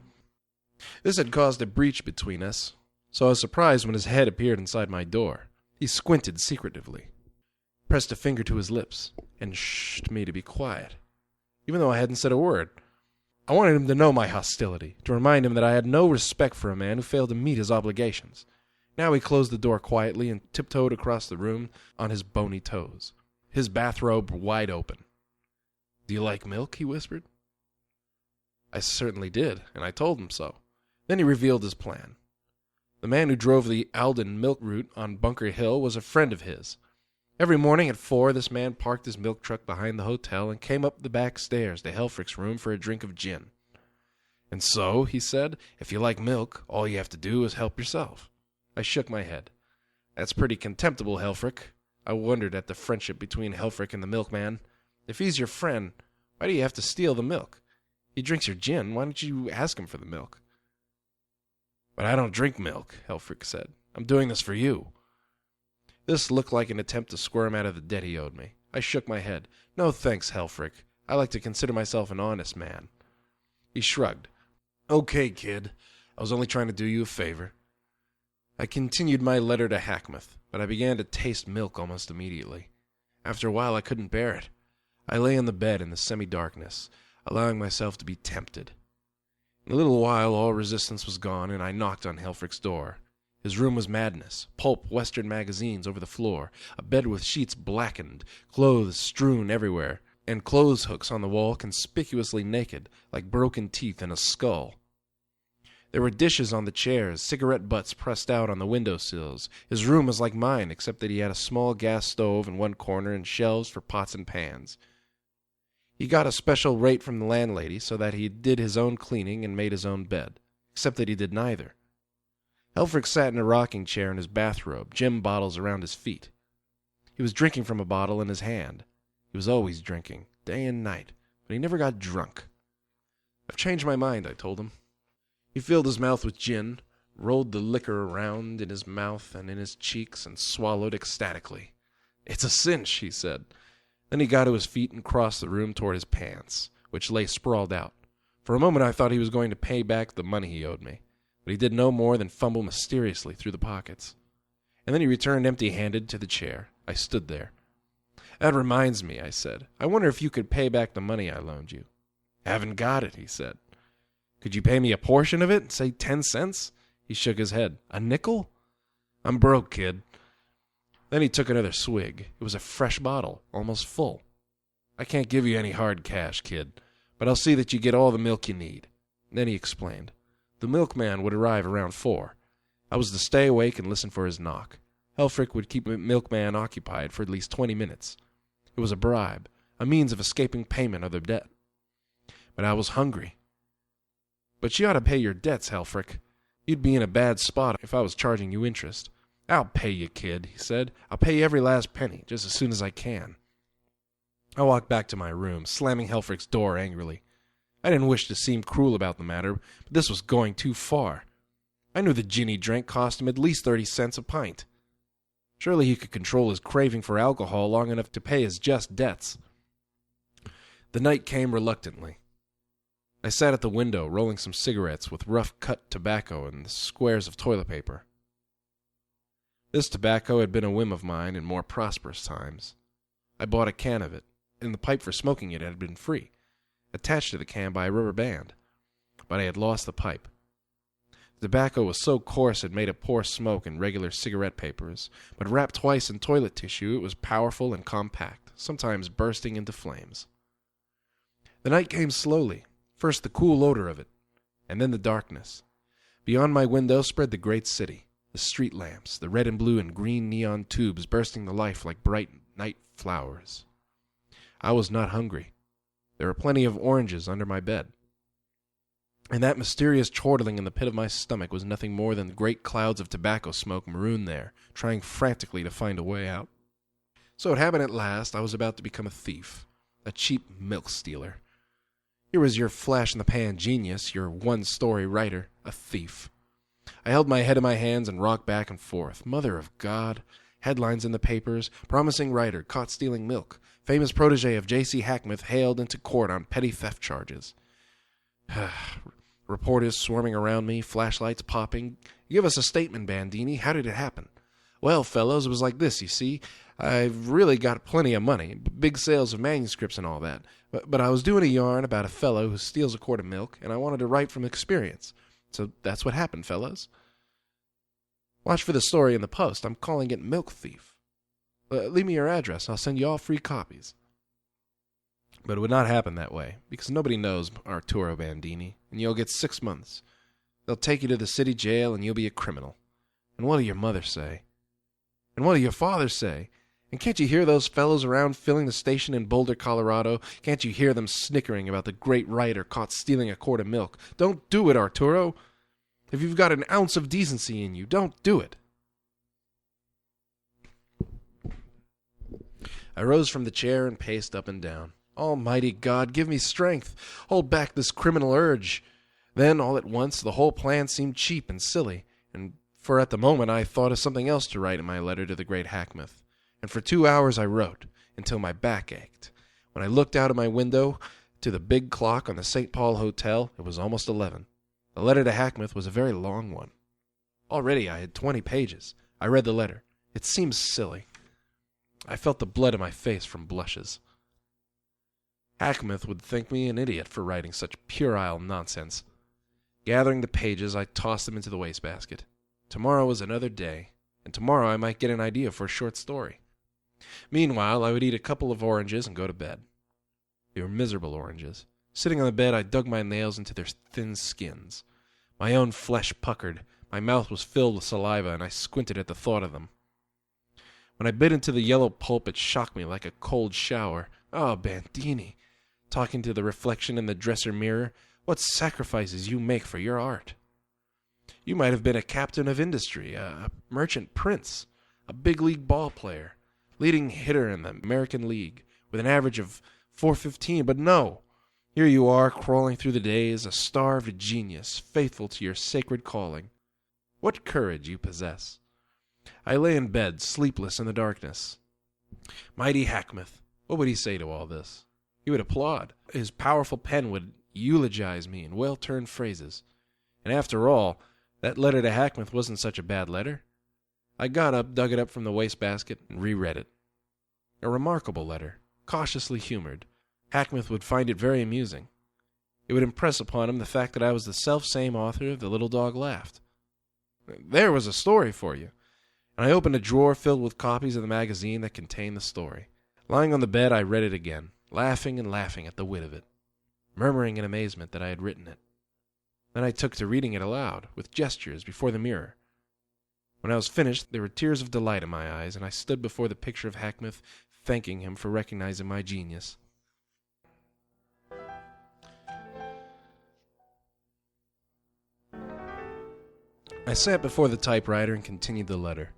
A: This had caused a breach between us, so I was surprised when his head appeared inside my door. He squinted secretively, pressed a finger to his lips, and shushed me to be quiet, even though I hadn't said a word. I wanted him to know my hostility, to remind him that I had no respect for a man who failed to meet his obligations. Now he closed the door quietly and tiptoed across the room on his bony toes, his bathrobe wide open. "Do you like milk?" he whispered. I certainly did, and I told him so. Then he revealed his plan. The man who drove the Alden milk route on Bunker Hill was a friend of his. Every morning at 4, this man parked his milk truck behind the hotel and came up the back stairs to Helfrich's room for a drink of gin. "And so," he said, "if you like milk, all you have to do is help yourself." I shook my head. That's pretty contemptible, Helfrich. I wondered at the friendship between Helfrich and the milkman. If he's your friend, why do you have to steal the milk? He drinks your gin. Why don't you ask him for the milk? But I don't drink milk, Helfrich said. I'm doing this for you. This looked like an attempt to squirm out of the debt he owed me. I shook my head. No thanks, Helfrich. I like to consider myself an honest man. He shrugged. Okay, kid. I was only trying to do you a favor. I continued my letter to Hackmouth, but I began to taste milk almost immediately. After a while, I couldn't bear it. I lay on the bed in the semi-darkness, allowing myself to be tempted. In a little while, all resistance was gone, and I knocked on Helfrich's door. His room was madness, pulp Western magazines over the floor, a bed with sheets blackened, clothes strewn everywhere, and clothes hooks on the wall conspicuously naked, like broken teeth in a skull. There were dishes on the chairs, cigarette butts pressed out on the windowsills. His room was like mine, except that he had a small gas stove in one corner and shelves for pots and pans. He got a special rate from the landlady so that he did his own cleaning and made his own bed, except that he did neither. Helfrich sat in a rocking chair in his bathrobe, gin bottles around his feet. He was drinking from a bottle in his hand. He was always drinking, day and night, but he never got drunk. I've changed my mind, I told him. He filled his mouth with gin, rolled the liquor around in his mouth and in his cheeks, and swallowed ecstatically. It's a cinch, he said. Then he got to his feet and crossed the room toward his pants, which lay sprawled out. For a moment I thought he was going to pay back the money he owed me, but he did no more than fumble mysteriously through the pockets. And then he returned empty-handed to the chair. I stood there. That reminds me, I said. I wonder if you could pay back the money I loaned you. Haven't got it, he said. Could you pay me a portion of it, say 10 cents? He shook his head. A nickel? I'm broke, kid. Then he took another swig. It was a fresh bottle, almost full. I can't give you any hard cash, kid, but I'll see that you get all the milk you need. Then he explained. The milkman would arrive around 4. I was to stay awake and listen for his knock. Helfrich would keep the milkman occupied for at least 20 minutes. It was a bribe, a means of escaping payment of the debt. But I was hungry. But you ought to pay your debts, Helfrich. You'd be in a bad spot if I was charging you interest. I'll pay you, kid, he said. I'll pay you every last penny, just as soon as I can. I walked back to my room, slamming Helfrich's door angrily. I didn't wish to seem cruel about the matter, but this was going too far. I knew the gin he drank cost him at least 30 cents a pint. Surely he could control his craving for alcohol long enough to pay his just debts. The night came reluctantly. I sat at the window, rolling some cigarettes with rough-cut tobacco and squares of toilet paper. This tobacco had been a whim of mine in more prosperous times. I bought a can of it, and the pipe for smoking it had been free, attached to the can by a rubber band. But I had lost the pipe. The tobacco was so coarse it made a poor smoke in regular cigarette papers, but wrapped twice in toilet tissue it was powerful and compact, sometimes bursting into flames. The night came slowly. First the cool odor of it, and then the darkness. Beyond my window spread the great city, the street lamps, the red and blue and green neon tubes bursting to life like bright night flowers. I was not hungry. There were plenty of oranges under my bed. And that mysterious chortling in the pit of my stomach was nothing more than great clouds of tobacco smoke marooned there, trying frantically to find a way out. So it happened at last. I was about to become a thief, a cheap milk stealer. Here was your flash-in-the-pan genius, your one-story writer, a thief. I held my head in my hands and rocked back and forth. Mother of God! Headlines in the papers, promising writer caught stealing milk, famous protege of J.C. Hackmouth hailed into court on petty theft charges. Reporters swarming around me, flashlights popping. Give us a statement, Bandini. How did it happen? Well, fellows, it was like this, you see. I've really got plenty of money, big sales of manuscripts and all that. But I was doing a yarn about a fellow who steals a quart of milk, and I wanted to write from experience. So that's what happened, fellows. Watch for the story in the Post. I'm calling it Milk Thief. Leave me your address. I'll send you all free copies. But it would not happen that way, because nobody knows Arturo Bandini, and you'll get 6 months. They'll take you to the city jail, and you'll be a criminal. And what'll your mother say? And what'll your father say? And can't you hear those fellows around filling the station in Boulder, Colorado? Can't you hear them snickering about the great writer caught stealing a quart of milk? Don't do it, Arturo. If you've got an ounce of decency in you, don't do it. I rose from the chair and paced up and down. Almighty God, give me strength. Hold back this criminal urge. Then, all at once, the whole plan seemed cheap and silly, and for at the moment I thought of something else to write in my letter to the great Hackmouth. And for 2 hours I wrote, until my back ached. When I looked out of my window to the big clock on the St. Paul Hotel, it was almost 11. The letter to Hackmouth was a very long one. Already I had 20 pages. I read the letter. It seemed silly. I felt the blood in my face from blushes. Hackmouth would think me an idiot for writing such puerile nonsense. Gathering the pages, I tossed them into the wastebasket. Tomorrow was another day, and tomorrow I might get an idea for a short story. Meanwhile, I would eat a couple of oranges and go to bed. They were miserable oranges. Sitting on the bed, I dug my nails into their thin skins. My own flesh puckered. My mouth was filled with saliva, and I squinted at the thought of them. When I bit into the yellow pulp, it shocked me like a cold shower. Oh, Bandini, talking to the reflection in the dresser mirror, what sacrifices you make for your art. You might have been a captain of industry, a merchant prince, a big league ball player, leading hitter in the American League, with an average of .415, but no. Here you are, crawling through the days, a starved genius, faithful to your sacred calling. What courage you possess. I lay in bed, sleepless in the darkness. Mighty Hackmouth, what would he say to all this? He would applaud. His powerful pen would eulogize me in well-turned phrases. And after all, that letter to Hackmouth wasn't such a bad letter. I got up, dug it up from the wastebasket, and reread it. A remarkable letter, cautiously humored. Hackmouth would find it very amusing. It would impress upon him the fact that I was the self-same author of The Little Dog Laughed. There was a story for you. And I opened a drawer filled with copies of the magazine that contained the story. Lying on the bed, I read it again, laughing and laughing at the wit of it, murmuring in amazement that I had written it. Then I took to reading it aloud, with gestures, before the mirror. When I was finished, there were tears of delight in my eyes, and I stood before the picture of Hackmouth, thanking him for recognizing my genius. I sat before the typewriter and continued the letter.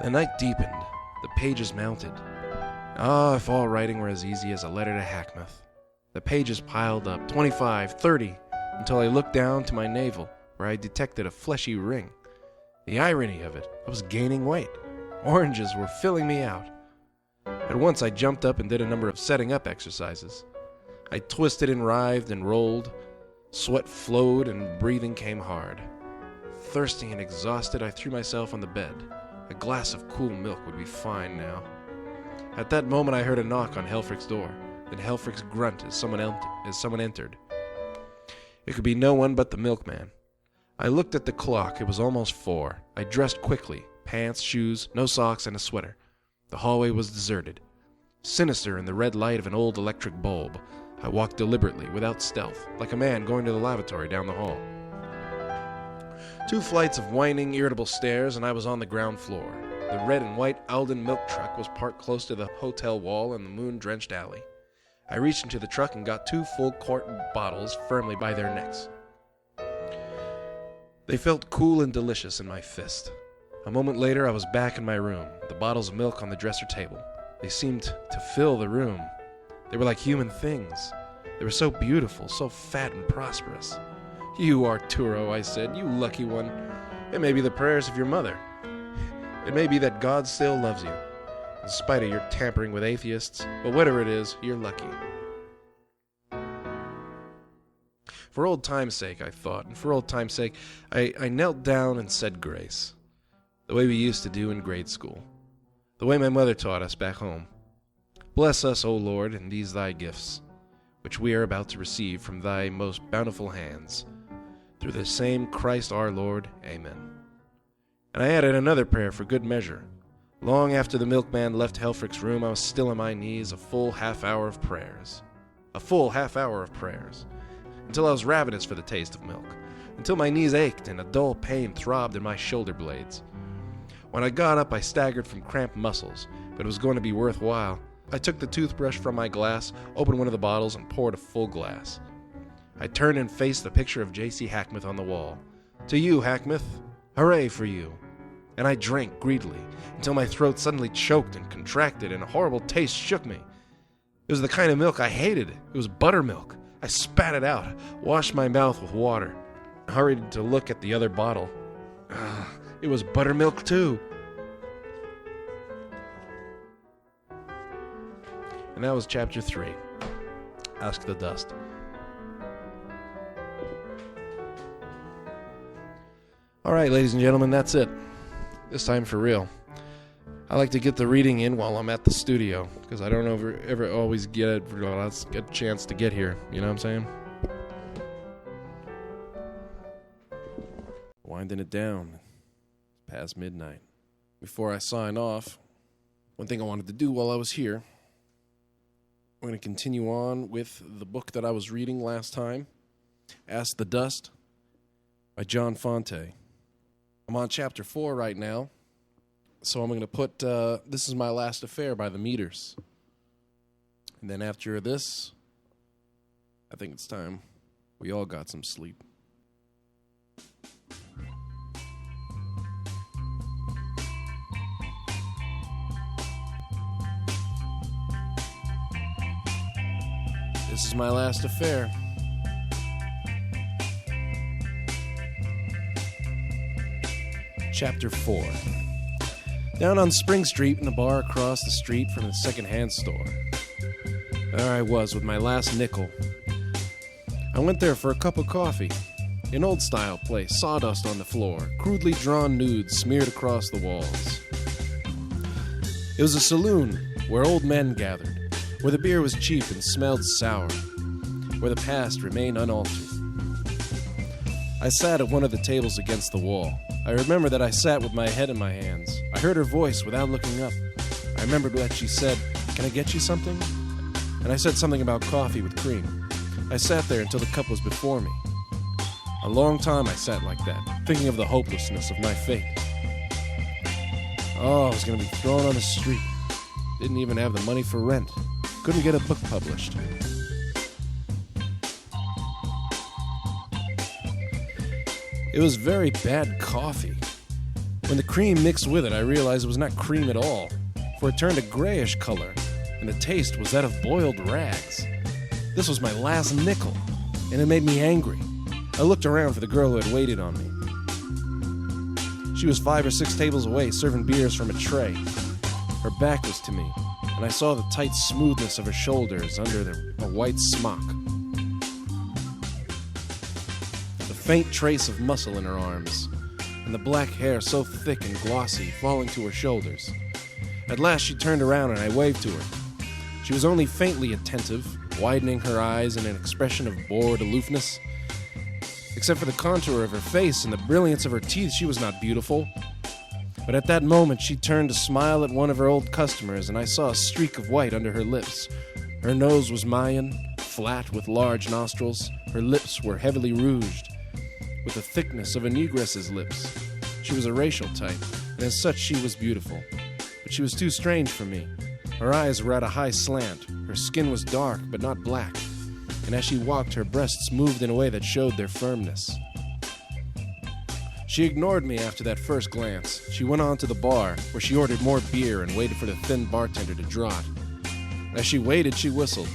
A: The night deepened. The pages mounted. Ah, if all writing were as easy as a letter to Hackmouth. The pages piled up, 25, 30, until I looked down to my navel, where I detected a fleshy ring. The irony of it, I was gaining weight. Oranges were filling me out. At once I jumped up and did a number of setting up exercises. I twisted and writhed and rolled. Sweat flowed and breathing came hard. Thirsty and exhausted, I threw myself on the bed. A glass of cool milk would be fine now. At that moment I heard a knock on Helfrich's door, then Helfrich's grunt as someone entered. It could be no one but the milkman. I looked at the clock. It was almost 4. I dressed quickly. Pants, shoes, no socks, and a sweater. The hallway was deserted. Sinister in the red light of an old electric bulb, I walked deliberately, without stealth, like a man going to the lavatory down the hall. 2 flights of winding, irritable stairs, and I was on the ground floor. The red and white Alden milk truck was parked close to the hotel wall in the moon-drenched alley. I reached into the truck and got 2 full quart bottles firmly by their necks. They felt cool and delicious in my fist. A moment later, I was back in my room, the bottles of milk on the dresser table. They seemed to fill the room. They were like human things. They were so beautiful, so fat and prosperous. You, Arturo, I said, you lucky one. It may be the prayers of your mother. It may be that God still loves you, in spite of your tampering with atheists, but whatever it is, you're lucky. For old time's sake, I thought, and for old time's sake, I knelt down and said grace, the way we used to do in grade school, the way my mother taught us back home. Bless us, O Lord, in these thy gifts, which we are about to receive from thy most bountiful hands. Through the same Christ our Lord. Amen. And I added another prayer for good measure. Long after the milkman left Helfrich's room, I was still on my knees, a full half hour of prayers. Until I was ravenous for the taste of milk. Until my knees ached and a dull pain throbbed in my shoulder blades. When I got up, I staggered from cramped muscles, but it was going to be worthwhile. I took the toothbrush from my glass, opened one of the bottles, and poured a full glass. I turned and faced the picture of J.C. Hackmouth on the wall. To you, Hackmouth, Hooray for you. And I drank greedily, until my throat suddenly choked and contracted, and a horrible taste shook me. It was the kind of milk I hated. It was buttermilk. I spat it out, washed my mouth with water, hurried to look at the other bottle. It was buttermilk too. And that was chapter 3. Ask the Dust. All right, ladies and gentlemen, that's it. This time for real. I like to get the reading in while I'm at the studio, because I don't ever always get a chance to get here. You know what I'm saying? Winding it down. It's past midnight. Before I sign off, one thing I wanted to do while I was here, I'm going to continue on with the book that I was reading last time, Ask the Dust, by John Fante. I'm on chapter 4 right now, so I'm going to put This Is My Last Affair by the Meters. And then after this, I think it's time we all got some sleep. This is my last affair. Chapter 4. Down on Spring Street in the bar across the street from the second-hand store. There I was with my last nickel. I went there for a cup of coffee. An old-style place, sawdust on the floor, crudely drawn nudes smeared across the walls. It was a saloon where old men gathered, where the beer was cheap and smelled sour, where the past remained unaltered. I sat at one of the tables against the wall. I remember that I sat with my head in my hands. I heard her voice without looking up. I remembered what she said, "Can I get you something?" And I said something about coffee with cream. I sat there until the cup was before me. A long time I sat like that, thinking of the hopelessness of my fate. Oh, I was going to be thrown on the street. Didn't even have the money for rent. Couldn't get a book published. It was very bad coffee. When the cream mixed with it, I realized it was not cream at all, for it turned a grayish color, and the taste was that of boiled rags. This was my last nickel, and it made me angry. I looked around for the girl who had waited on me. She was 5 or 6 tables away, serving beers from a tray. Her back was to me, and I saw the tight smoothness of her shoulders under a white smock. The faint trace of muscle in her arms, and the black hair so thick and glossy falling to her shoulders. At last she turned around and I waved to her. She was only faintly attentive, widening her eyes in an expression of bored aloofness. Except for the contour of her face and the brilliance of her teeth, she was not beautiful. But at that moment she turned to smile at one of her old customers, and I saw a streak of white under her lips. Her nose was Mayan, flat with large nostrils. Her lips were heavily rouged, with the thickness of a negress's lips. She was a racial type, and as such she was beautiful. But she was too strange for me. Her eyes were at a high slant, her skin was dark but not black, and as she walked her breasts moved in a way that showed their firmness. She ignored me after that first glance. She went on to the bar, where she ordered more beer and waited for the thin bartender to draw it. As she waited, she whistled,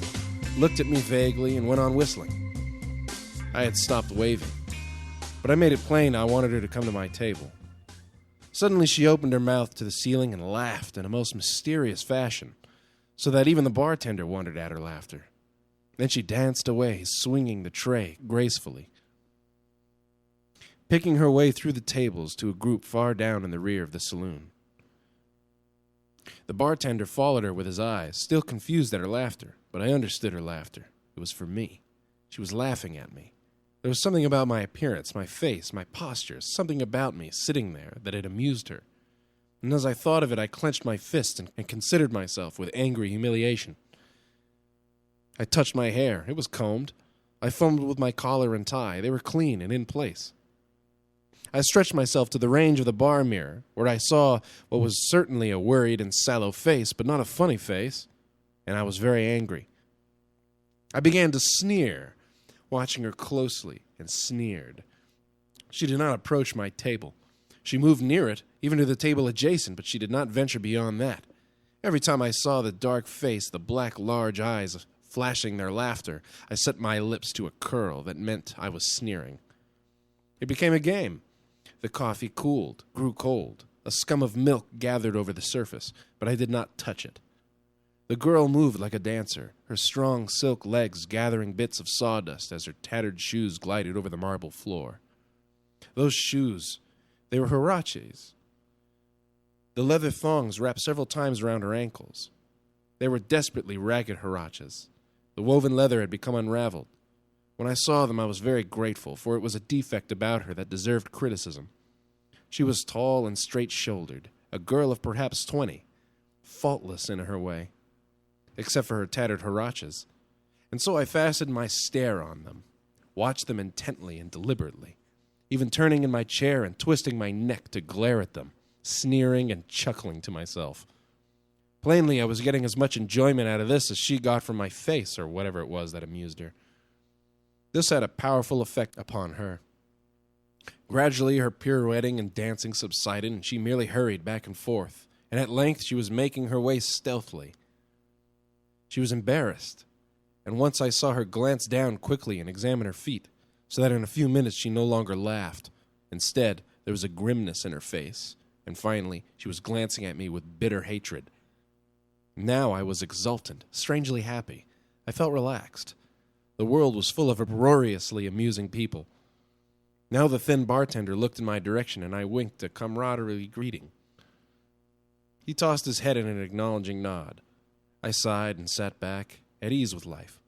A: looked at me vaguely, and went on whistling. I had stopped waving, but I made it plain I wanted her to come to my table. Suddenly she opened her mouth to the ceiling and laughed in a most mysterious fashion, so that even the bartender wondered at her laughter. Then she danced away, swinging the tray gracefully, picking her way through the tables to a group far down in the rear of the saloon. The bartender followed her with his eyes, still confused at her laughter, but I understood her laughter. It was for me. She was laughing at me. There was something about my appearance, my face, my posture, something about me sitting there that had amused her. And as I thought of it, I clenched my fist and considered myself with angry humiliation. I touched my hair. It was combed. I fumbled with my collar and tie. They were clean and in place. I stretched myself to the range of the bar mirror, where I saw what was certainly a worried and sallow face, but not a funny face, and I was very angry. I began to sneer, watching her closely, and sneered. She did not approach my table. She moved near it, even to the table adjacent, but she did not venture beyond that. Every time I saw the dark face, the black large eyes flashing their laughter, I set my lips to a curl that meant I was sneering. It became a game. The coffee cooled, grew cold. A scum of milk gathered over the surface, but I did not touch it. The girl moved like a dancer, her strong silk legs gathering bits of sawdust as her tattered shoes glided over the marble floor. Those shoes, they were huaraches. The leather thongs wrapped several times around her ankles. They were desperately ragged huaraches. The woven leather had become unraveled. When I saw them, I was very grateful, for it was a defect about her that deserved criticism. She was tall and straight-shouldered, a girl of perhaps 20, faultless in her way, except for her tattered huaraches. And so I fastened my stare on them, watched them intently and deliberately, even turning in my chair and twisting my neck to glare at them, sneering and chuckling to myself. Plainly, I was getting as much enjoyment out of this as she got from my face, or whatever it was that amused her. This had a powerful effect upon her. Gradually, her pirouetting and dancing subsided, and she merely hurried back and forth, and at length she was making her way stealthily. She was embarrassed, and once I saw her glance down quickly and examine her feet, so that in a few minutes she no longer laughed. Instead, there was a grimness in her face, and finally she was glancing at me with bitter hatred. Now I was exultant, strangely happy. I felt relaxed. The world was full of uproariously amusing people. Now the thin bartender looked in my direction, and I winked a camaraderie greeting. He tossed his head in an acknowledging nod. I sighed and sat back, at ease with life.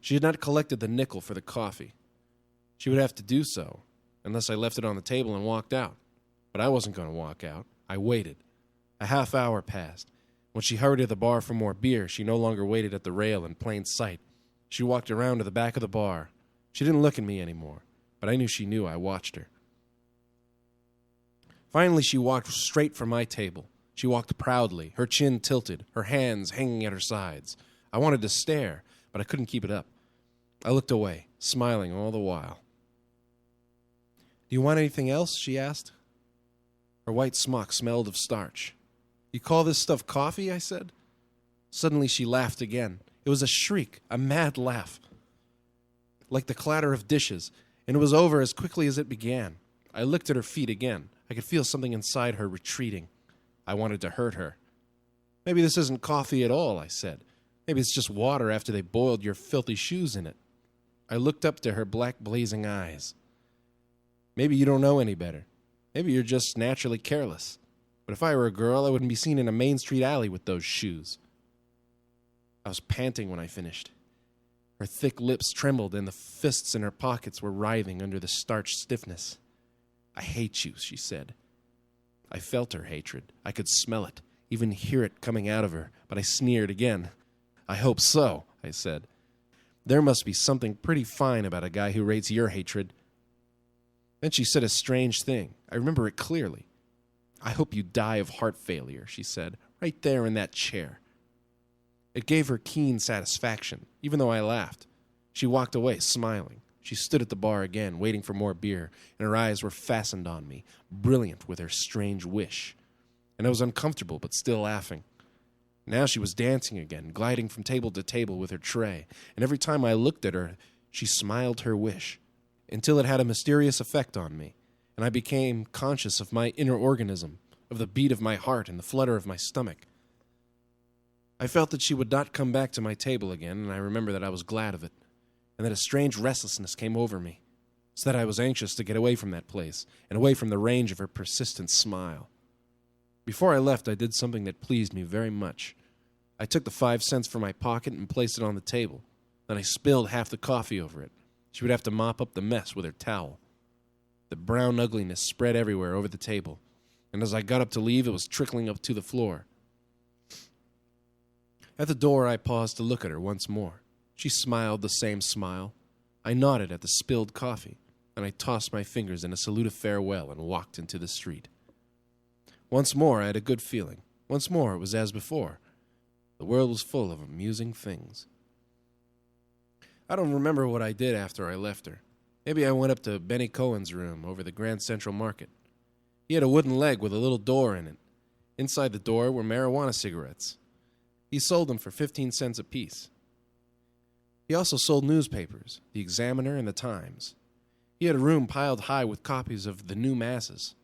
A: She had not collected the nickel for the coffee. She would have to do so, unless I left it on the table and walked out. But I wasn't going to walk out. I waited. A half hour passed. When she hurried to the bar for more beer, she no longer waited at the rail in plain sight. She walked around to the back of the bar. She didn't look at me anymore, but I knew she knew I watched her. Finally, she walked straight for my table. She walked proudly, her chin tilted, her hands hanging at her sides. I wanted to stare, but I couldn't keep it up. I looked away, smiling all the while. "Do you want anything else?" she asked. Her white smock smelled of starch. "You call this stuff coffee?" I said. Suddenly she laughed again. It was a shriek, a mad laugh, like the clatter of dishes, and it was over as quickly as it began. I looked at her feet again. I could feel something inside her retreating. I wanted to hurt her. "Maybe this isn't coffee at all," I said. "Maybe it's just water after they boiled your filthy shoes in it." I looked up to her black blazing eyes. "Maybe you don't know any better. Maybe you're just naturally careless. But if I were a girl, I wouldn't be seen in a Main Street alley with those shoes." I was panting when I finished. Her thick lips trembled, and the fists in her pockets were writhing under the starched stiffness. "I hate you," she said. I felt her hatred. I could smell it, even hear it coming out of her, but I sneered again. "I hope so," I said. "There must be something pretty fine about a guy who rates your hatred." Then she said a strange thing. I remember it clearly. "I hope you die of heart failure," she said, "right there in that chair." It gave her keen satisfaction, even though I laughed. She walked away, smiling. She stood at the bar again, waiting for more beer, and her eyes were fastened on me, brilliant with her strange wish. And I was uncomfortable, but still laughing. Now she was dancing again, gliding from table to table with her tray, and every time I looked at her, she smiled her wish, until it had a mysterious effect on me, and I became conscious of my inner organism, of the beat of my heart and the flutter of my stomach. I felt that she would not come back to my table again, and I remember that I was glad of it, and that a strange restlessness came over me, so that I was anxious to get away from that place, and away from the range of her persistent smile. Before I left, I did something that pleased me very much. I took the 5 cents from my pocket and placed it on the table. Then I spilled half the coffee over it. She would have to mop up the mess with her towel. The brown ugliness spread everywhere over the table, and as I got up to leave, it was trickling up to the floor. At the door, I paused to look at her once more. She smiled the same smile. I nodded at the spilled coffee, and I tossed my fingers in a salute of farewell and walked into the street. Once more, I had a good feeling. Once more, it was as before. The world was full of amusing things. I don't remember what I did after I left her. Maybe I went up to Benny Cohen's room over the Grand Central Market. He had a wooden leg with a little door in it. Inside the door were marijuana cigarettes. He sold them for 15 cents apiece. He also sold newspapers, the Examiner and the Times. He had a room piled high with copies of the New Masses.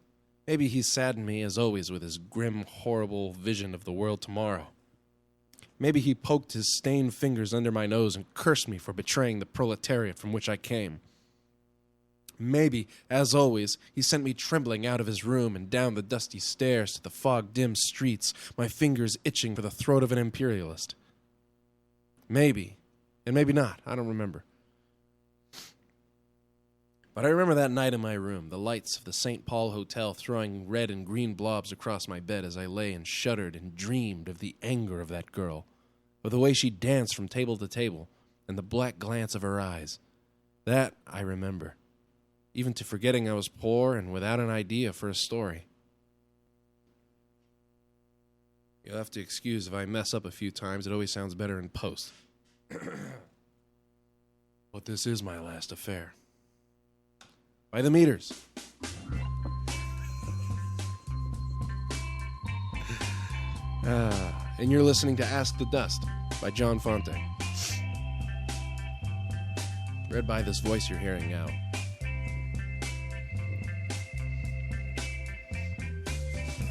A: Maybe he saddened me, as always, with his grim, horrible vision of the world tomorrow. Maybe he poked his stained fingers under my nose and cursed me for betraying the proletariat from which I came. Maybe, as always, he sent me trembling out of his room and down the dusty stairs to the fog-dimmed streets, my fingers itching for the throat of an imperialist. Maybe, and maybe not, I don't remember. But I remember that night in my room, the lights of the St. Paul Hotel throwing red and green blobs across my bed as I lay and shuddered and dreamed of the anger of that girl, of the way she danced from table to table, and the black glance of her eyes. That I remember, even to forgetting I was poor and without an idea for a story. You'll have to excuse if I mess up a few times. It always sounds better in post. But this is my last affair. By the meters. And you're listening to Ask the Dust by John Fante. Read by this voice you're hearing now.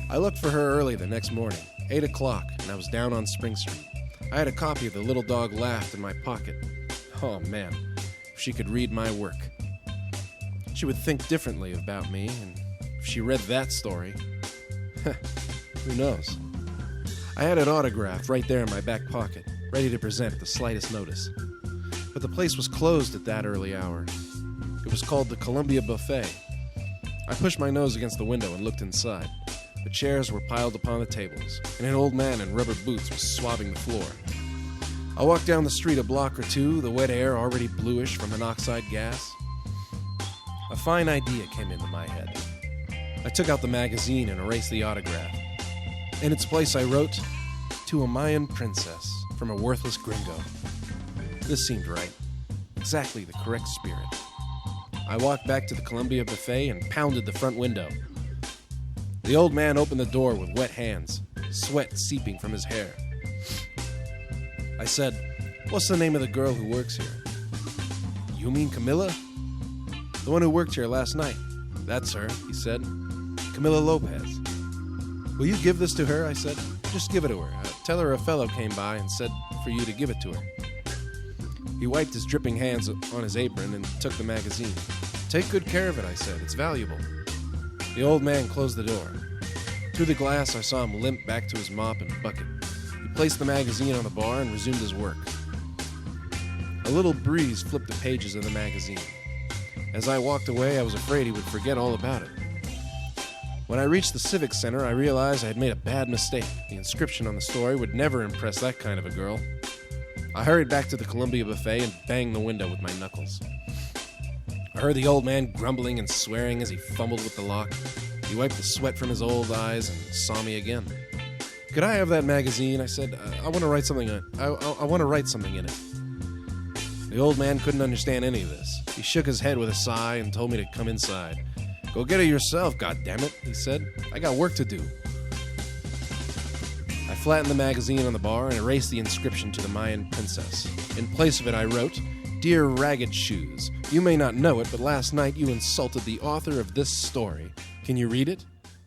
A: I looked for her early the next morning, 8 o'clock, and I was down on Spring Street. I had a copy of The Little Dog Laughed in my pocket. Oh, man, if she could read my work. She would think differently about me, and if she read that story, who knows? I had it autographed right there in my back pocket, ready to present at the slightest notice. But the place was closed at that early hour. It was called the Columbia Buffet. I pushed my nose against the window and looked inside. The chairs were piled upon the tables, and an old man in rubber boots was swabbing the floor. I walked down the street a block or two, the wet air already bluish from monoxide gas. A fine idea came into my head. I took out the magazine and erased the autograph. In its place I wrote, "To a Mayan princess from a worthless gringo." This seemed right. Exactly the correct spirit. I walked back to the Columbia Buffet and pounded the front window. The old man opened the door with wet hands, sweat seeping from his hair. I said, "What's the name of the girl who works here?" "You mean Camilla?" "The one who worked here last night." "That's her," he said. "Camilla Lopez." "Will you give this to her?" I said. "Just give it to her. Tell her a fellow came by and said for you to give it to her." He wiped his dripping hands on his apron and took the magazine. "Take good care of it," I said. "It's valuable." The old man closed the door. Through the glass, I saw him limp back to his mop and bucket. He placed the magazine on the bar and resumed his work. A little breeze flipped the pages of the magazine. As I walked away, I was afraid he would forget all about it. When I reached the Civic Center, I realized I had made a bad mistake. The inscription on the story would never impress that kind of a girl. I hurried back to the Columbia Buffet and banged the window with my knuckles. I heard the old man grumbling and swearing as he fumbled with the lock. He wiped the sweat from his old eyes and saw me again. "Could I have that magazine?" I said. I want to write something in it. I want to write something in it." The old man couldn't understand any of this. He shook his head with a sigh and told me to come inside. "Go get it yourself, goddammit," he said. "I got work to do." I flattened the magazine on the bar and erased the inscription to the Mayan princess. In place of it, I wrote, "Dear Ragged Shoes, you may not know it, but last night you insulted the author of this story. Can you read it?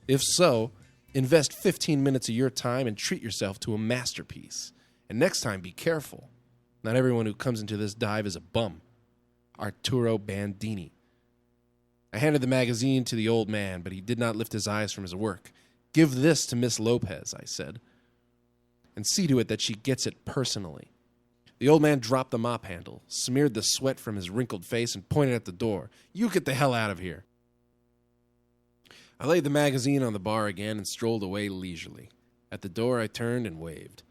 A: If so, invest 15 minutes of your time and treat yourself to a masterpiece. And next time, be careful. Not everyone who comes into this dive is a bum. Arturo Bandini." I handed the magazine to the old man, but he did not lift his eyes from his work. "Give this to Miss Lopez," I said, "and see to it that she gets it personally." The old man dropped the mop handle, smeared the sweat from his wrinkled face, and pointed at the door. "You get the hell out of here." I laid the magazine on the bar again and strolled away leisurely. At the door, I turned and waved.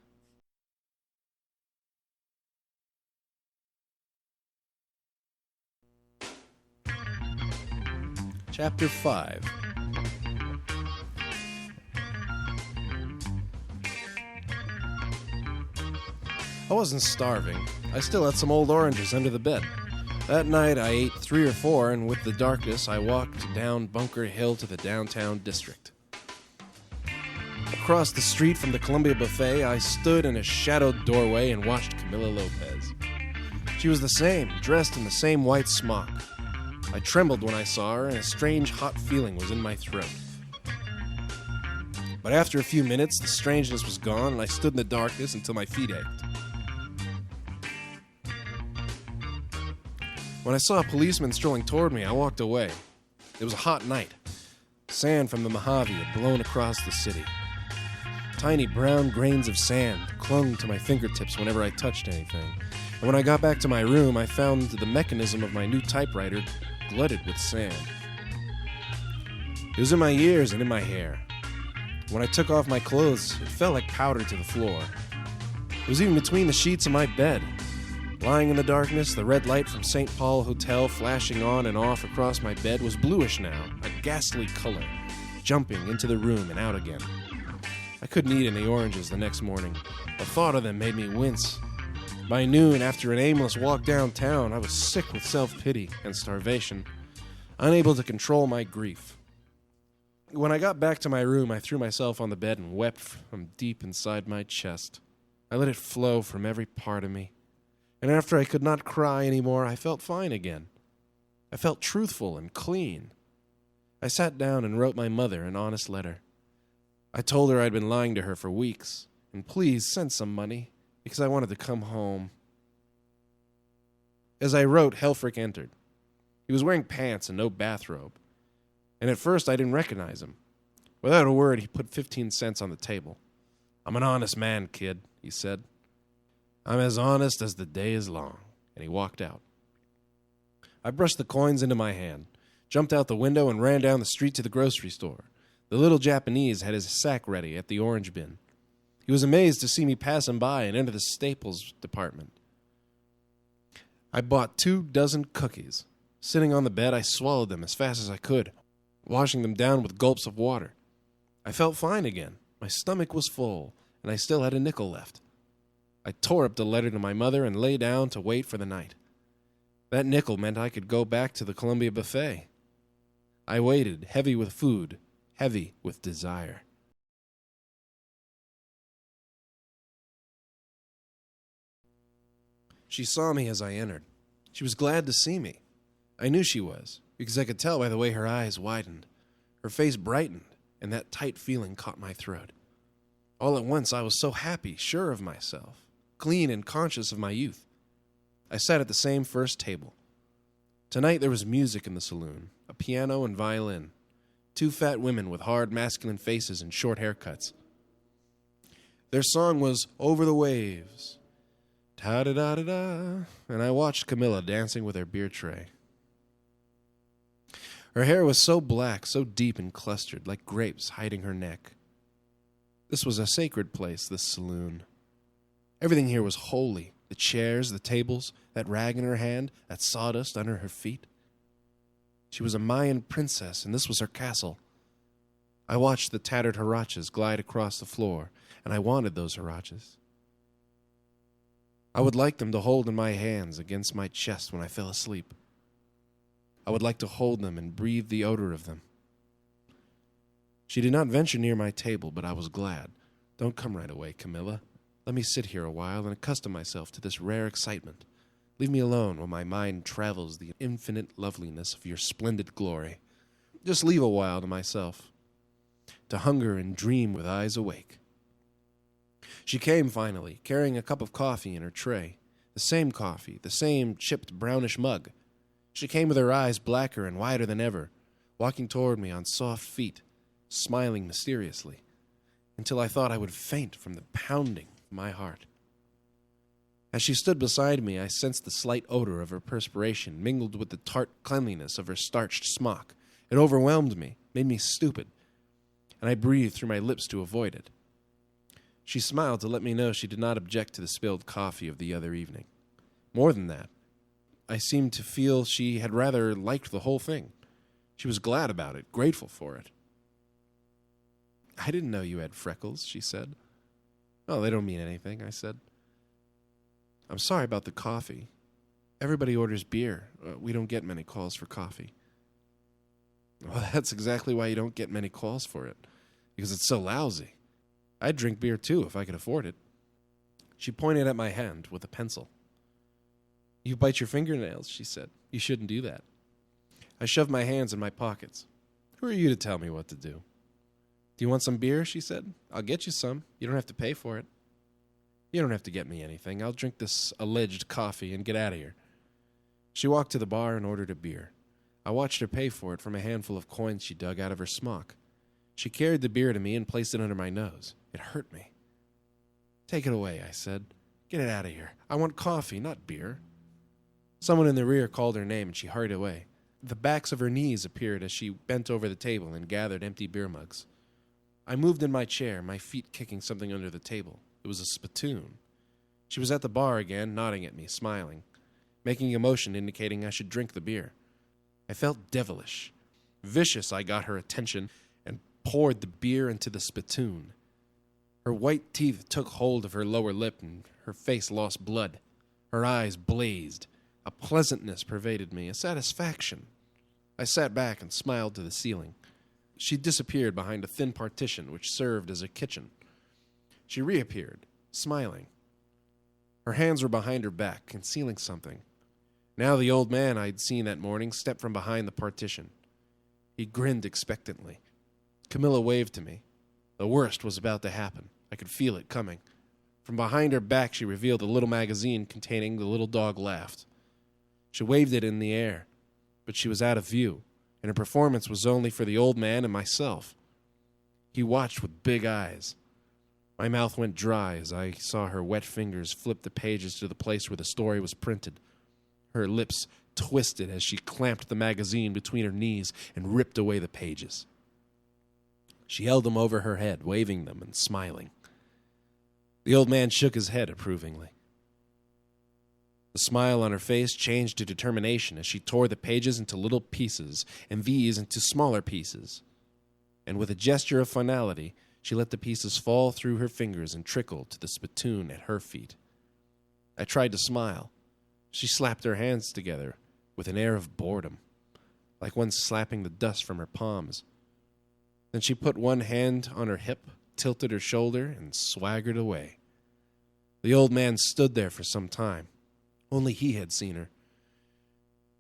A: Chapter 5. I wasn't starving. I still had some old oranges under the bed. That night I ate 3 or 4, and with the darkness I walked down Bunker Hill to the downtown district. Across the street from the Columbia Buffet, I stood in a shadowed doorway and watched Camilla Lopez. She was the same, dressed in the same white smock. I trembled when I saw her, and a strange hot feeling was in my throat. But after a few minutes, the strangeness was gone, and I stood in the darkness until my feet ached. When I saw a policeman strolling toward me, I walked away. It was a hot night. Sand from the Mojave had blown across the city. Tiny brown grains of sand clung to my fingertips whenever I touched anything. And when I got back to my room, I found the mechanism of my new typewriter glutted with sand. It was in my ears and in my hair. When I took off my clothes, it felt like powder to the floor. It was even between the sheets of my bed. Lying in the darkness, the red light from St. Paul Hotel flashing on and off across my bed was bluish now, a ghastly color, jumping into the room and out again. I couldn't eat any oranges the next morning. The thought of them made me wince. By noon, after an aimless walk downtown, I was sick with self-pity and starvation, unable to control my grief. When I got back to my room, I threw myself on the bed and wept from deep inside my chest. I let it flow from every part of me. And after I could not cry anymore, I felt fine again. I felt truthful and clean. I sat down and wrote my mother an honest letter. I told her I'd been lying to her for weeks, and please send some money, because I wanted to come home. As I wrote, Helfrich entered. He was wearing pants and no bathrobe, and at first I didn't recognize him. Without a word, he put 15 cents on the table. "I'm an honest man, kid," he said. "I'm as honest as the day is long," and he walked out. I brushed the coins into my hand, jumped out the window, and ran down the street to the grocery store. The little Japanese had his sack ready at the orange bin. He was amazed to see me pass him by and enter the staples department. I bought 24 cookies. Sitting on the bed, I swallowed them as fast as I could, washing them down with gulps of water. I felt fine again. My stomach was full, and I still had a nickel left. I tore up the letter to my mother and lay down to wait for the night. That nickel meant I could go back to the Columbia Buffet. I waited, heavy with food, heavy with desire. She saw me as I entered. She was glad to see me. I knew she was, because I could tell by the way her eyes widened. Her face brightened, and that tight feeling caught my throat. All at once I was so happy, sure of myself, clean and conscious of my youth. I sat at the same first table. Tonight there was music in the saloon, a piano and violin, 2 fat women with hard masculine faces and short haircuts. Their song was "Over the Waves," ta-da-da-da-da, and I watched Camilla dancing with her beer tray. Her hair was so black, so deep and clustered, like grapes hiding her neck. This was a sacred place, this saloon. Everything here was holy. The chairs, the tables, that rag in her hand, that sawdust under her feet. She was a Mayan princess, and this was her castle. I watched the tattered huaraches glide across the floor, and I wanted those huaraches. I would like them to hold in my hands against my chest when I fell asleep. I would like to hold them and breathe the odor of them. She did not venture near my table, but I was glad. "Don't come right away, Camilla. Let me sit here a while and accustom myself to this rare excitement. Leave me alone while my mind travels the infinite loveliness of your splendid glory. Just leave a while to myself, to hunger and dream with eyes awake." She came finally, carrying a cup of coffee in her tray. The same coffee, the same chipped brownish mug. She came with her eyes blacker and wider than ever, walking toward me on soft feet, smiling mysteriously, until I thought I would faint from the pounding of my heart. As she stood beside me, I sensed the slight odor of her perspiration mingled with the tart cleanliness of her starched smock. It overwhelmed me, made me stupid, and I breathed through my lips to avoid it. She smiled to let me know she did not object to the spilled coffee of the other evening. More than that, I seemed to feel she had rather liked the whole thing. She was glad about it, grateful for it. "I didn't know you had freckles," she said. "Oh, they don't mean anything," I said. "I'm sorry about the coffee." Everybody orders beer. We don't get many calls for coffee. Well, that's exactly why you don't get many calls for it, because it's so lousy. I'd drink beer, too, if I could afford it. She pointed at my hand with a pencil. You bite your fingernails, she said. You shouldn't do that. I shoved my hands in my pockets. Who are you to tell me what to do? Do you want some beer, she said. I'll get you some. You don't have to pay for it. You don't have to get me anything. I'll drink this alleged coffee and get out of here. She walked to the bar and ordered a beer. I watched her pay for it from a handful of coins she dug out of her smock. She carried the beer to me and placed it under my nose. It hurt me. Take it away, I said. Get it out of here. I want coffee, not beer. Someone in the rear called her name and she hurried away. The backs of her knees appeared as she bent over the table and gathered empty beer mugs. I moved in my chair, my feet kicking something under the table. It was a spittoon. She was at the bar again, nodding at me, smiling, making a motion indicating I should drink the beer. I felt devilish. Vicious, I got her attention and poured the beer into the spittoon. Her white teeth took hold of her lower lip and her face lost blood. Her eyes blazed. A pleasantness pervaded me, a satisfaction. I sat back and smiled to the ceiling. She disappeared behind a thin partition which served as a kitchen. She reappeared, smiling. Her hands were behind her back, concealing something. Now the old man I'd seen that morning stepped from behind the partition. He grinned expectantly. Camilla waved to me. The worst was about to happen. I could feel it coming. From behind her back she revealed a little magazine containing The Little Dog Laughed. She waved it in the air, but she was out of view, and her performance was only for the old man and myself. He watched with big eyes. My mouth went dry as I saw her wet fingers flip the pages to the place where the story was printed. Her lips twisted as she clamped the magazine between her knees and ripped away the pages. She held them over her head, waving them and smiling. The old man shook his head approvingly. The smile on her face changed to determination as she tore the pages into little pieces and these into smaller pieces. And with a gesture of finality, she let the pieces fall through her fingers and trickle to the spittoon at her feet. I tried to smile. She slapped her hands together with an air of boredom, like one slapping the dust from her palms. Then she put one hand on her hip, tilted her shoulder, and swaggered away. The old man stood there for some time. Only he had seen her.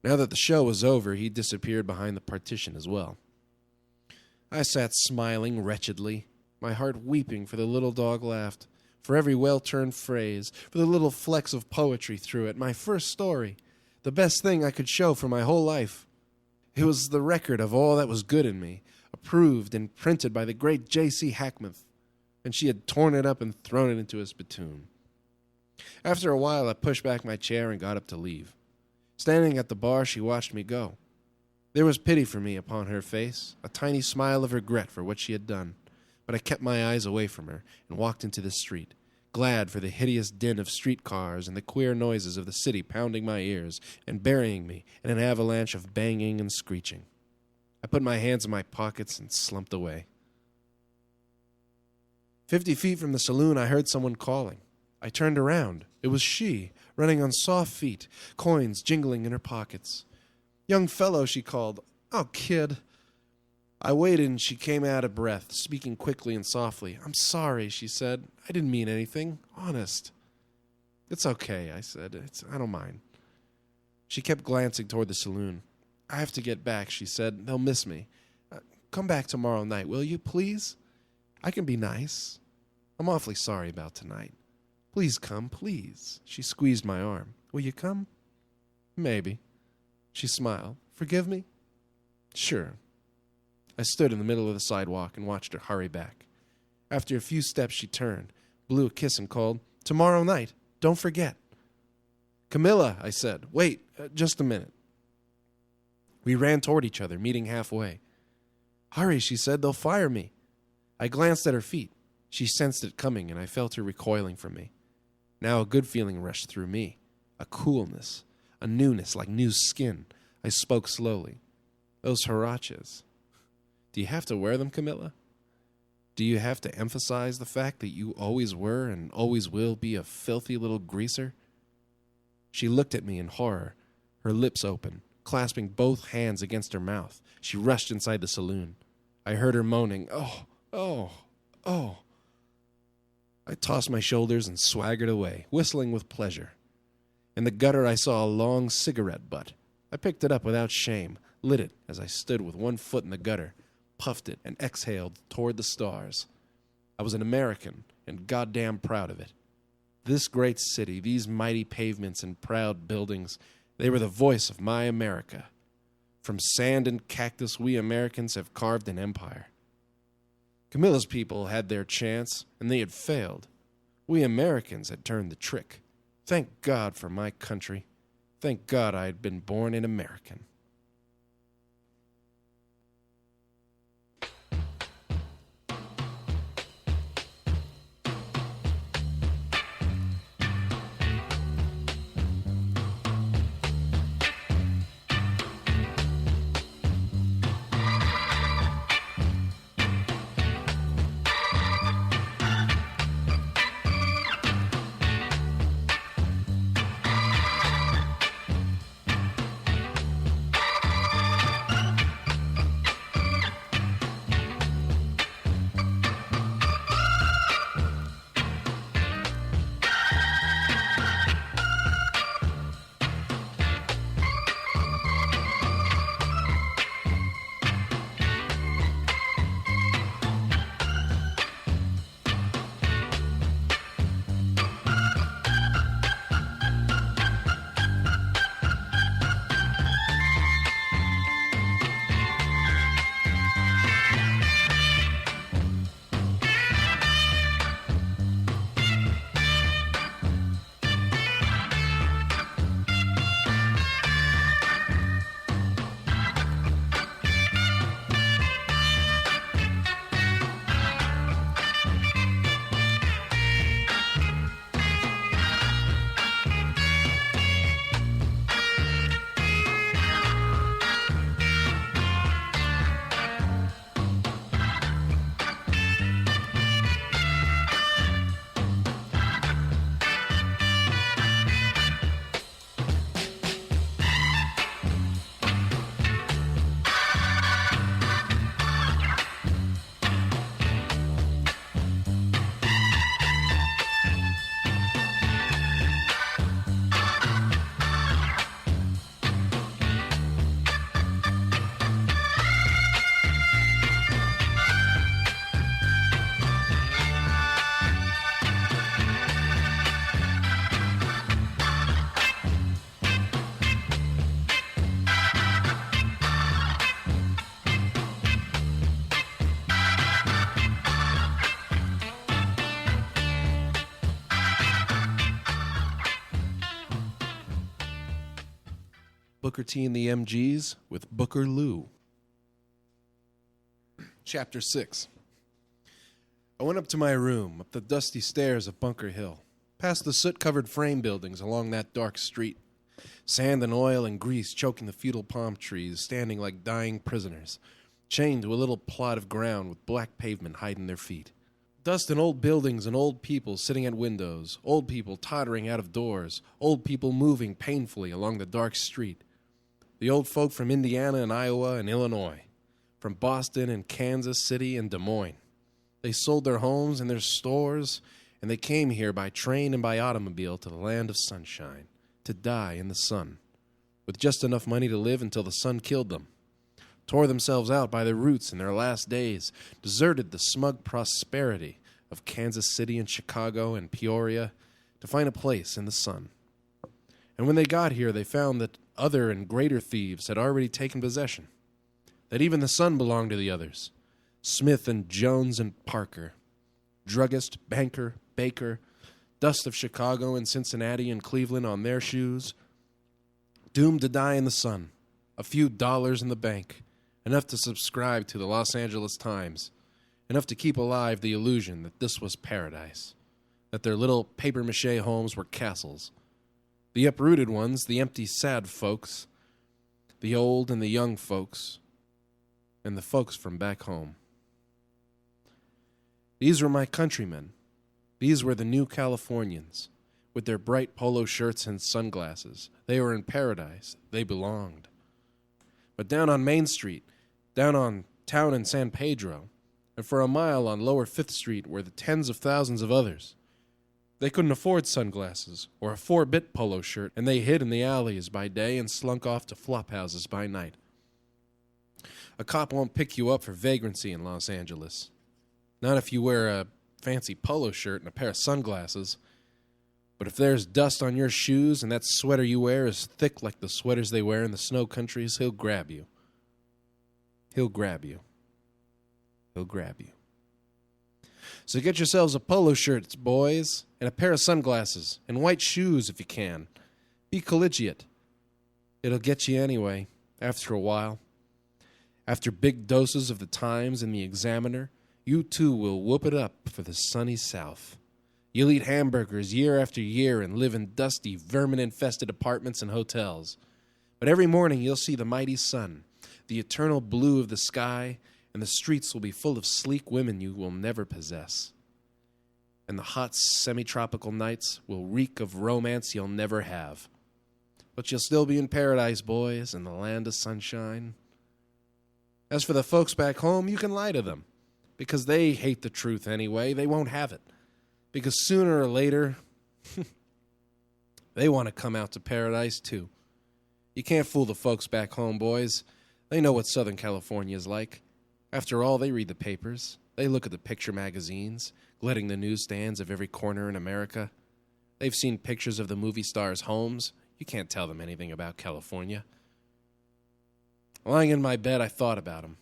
A: Now that the show was over, he disappeared behind the partition as well. I sat smiling wretchedly, my heart weeping for The Little Dog Laughed, for every well-turned phrase, for the little flecks of poetry through it, my first story, the best thing I could show for my whole life. It was the record of all that was good in me, approved and printed by the great J.C. Hackmuth, and she had torn it up and thrown it into a spittoon. After a while, I pushed back my chair and got up to leave. Standing at the bar, she watched me go. There was pity for me upon her face, a tiny smile of regret for what she had done, but I kept my eyes away from her and walked into the street, glad for the hideous din of streetcars and the queer noises of the city pounding my ears and burying me in an avalanche of banging and screeching. I put my hands in my pockets and slumped away. 50 feet from the saloon, I heard someone calling. I turned around. It was she, running on soft feet, coins jingling in her pockets. "Young fellow," she called. "Oh, kid." I waited and she came out of breath, speaking quickly and softly. "I'm sorry," she said. "I didn't mean anything. Honest." "It's okay," I said. I don't mind." She kept glancing toward the saloon. "I have to get back," she said. "They'll miss me. Come back tomorrow night, will you, please? I can be nice. I'm awfully sorry about tonight. Please come, please." She squeezed my arm. "Will you come?" "Maybe." She smiled. "Forgive me?" "Sure." I stood in the middle of the sidewalk and watched her hurry back. After a few steps, she turned, blew a kiss, and called, "Tomorrow night. Don't forget." "Camilla," I said. "Wait, just a minute." We ran toward each other, meeting halfway. "Hurry," she said. "They'll fire me." I glanced at her feet. She sensed it coming, and I felt her recoiling from me. Now a good feeling rushed through me, a coolness, a newness like new skin. I spoke slowly. "Those huaraches. Do you have to wear them, Camilla? Do you have to emphasize the fact that you always were and always will be a filthy little greaser?" She looked at me in horror, her lips open, clasping both hands against her mouth. She rushed inside the saloon. I heard her moaning, "Oh, oh, oh." I tossed my shoulders and swaggered away, whistling with pleasure. In the gutter I saw a long cigarette butt. I picked it up without shame, lit it as I stood with one foot in the gutter, puffed it, and exhaled toward the stars. I was an American, and goddamn proud of it. This great city, these mighty pavements and proud buildings, they were the voice of my America. From sand and cactus, we Americans have carved an empire. Camilla's people had their chance, and they had failed. We Americans had turned the trick. Thank God for my country. Thank God I had been born an American. Booker T and the MGs with Booker Lou. Chapter 6. I went up to my room, up the dusty stairs of Bunker Hill, past the soot-covered frame buildings along that dark street, sand and oil and grease choking the feudal palm trees, standing like dying prisoners, chained to a little plot of ground with black pavement hiding their feet. Dust and old buildings and old people sitting at windows, old people tottering out of doors, old people moving painfully along the dark street. The old folk from Indiana and Iowa and Illinois, from Boston and Kansas City and Des Moines. They sold their homes and their stores, and they came here by train and by automobile to the land of sunshine, to die in the sun, with just enough money to live until the sun killed them, tore themselves out by their roots in their last days, deserted the smug prosperity of Kansas City and Chicago and Peoria to find a place in the sun. And when they got here, they found that other and greater thieves had already taken possession, that even the sun belonged to the others, Smith and Jones and Parker, druggist, banker, baker, dust of Chicago and Cincinnati and Cleveland on their shoes, doomed to die in the sun, a few dollars in the bank, enough to subscribe to the Los Angeles Times, enough to keep alive the illusion that this was paradise, that their little papier-mâché homes were castles. The uprooted ones, the empty, sad folks, the old and the young folks, and the folks from back home. These were my countrymen. These were the new Californians. with their bright polo shirts and sunglasses. They were in paradise. They belonged. But down on Main Street, down on town in San Pedro, and for a mile on Lower 5th Street were the tens of thousands of others. They couldn't afford sunglasses or a 4-bit polo shirt, and they hid in the alleys by day and slunk off to flop houses by night. A cop won't pick you up for vagrancy in Los Angeles. Not if you wear a fancy polo shirt and a pair of sunglasses. But if there's dust on your shoes and that sweater you wear is thick like the sweaters they wear in the snow countries, he'll grab you. He'll grab you. He'll grab you. So get yourselves a polo shirt, boys, and a pair of sunglasses, and white shoes if you can. Be collegiate. It'll get you anyway, after a while. After big doses of the Times and the Examiner, you too will whoop it up for the sunny South. You'll eat hamburgers year after year and live in dusty, vermin-infested apartments and hotels. But every morning you'll see the mighty sun, the eternal blue of the sky, and the streets will be full of sleek women you will never possess. And the hot, semi-tropical nights will reek of romance you'll never have. But you'll still be in paradise, boys, in the land of sunshine. As for the folks back home, you can lie to them, because they hate the truth anyway. They won't have it. Because sooner or later, they want to come out to paradise too. You can't fool the folks back home, boys. They know what Southern California is like. After all, they read the papers. They look at the picture magazines, glutting the newsstands of every corner in America. They've seen pictures of the movie stars' homes. You can't tell them anything about California. Lying in my bed, I thought about them.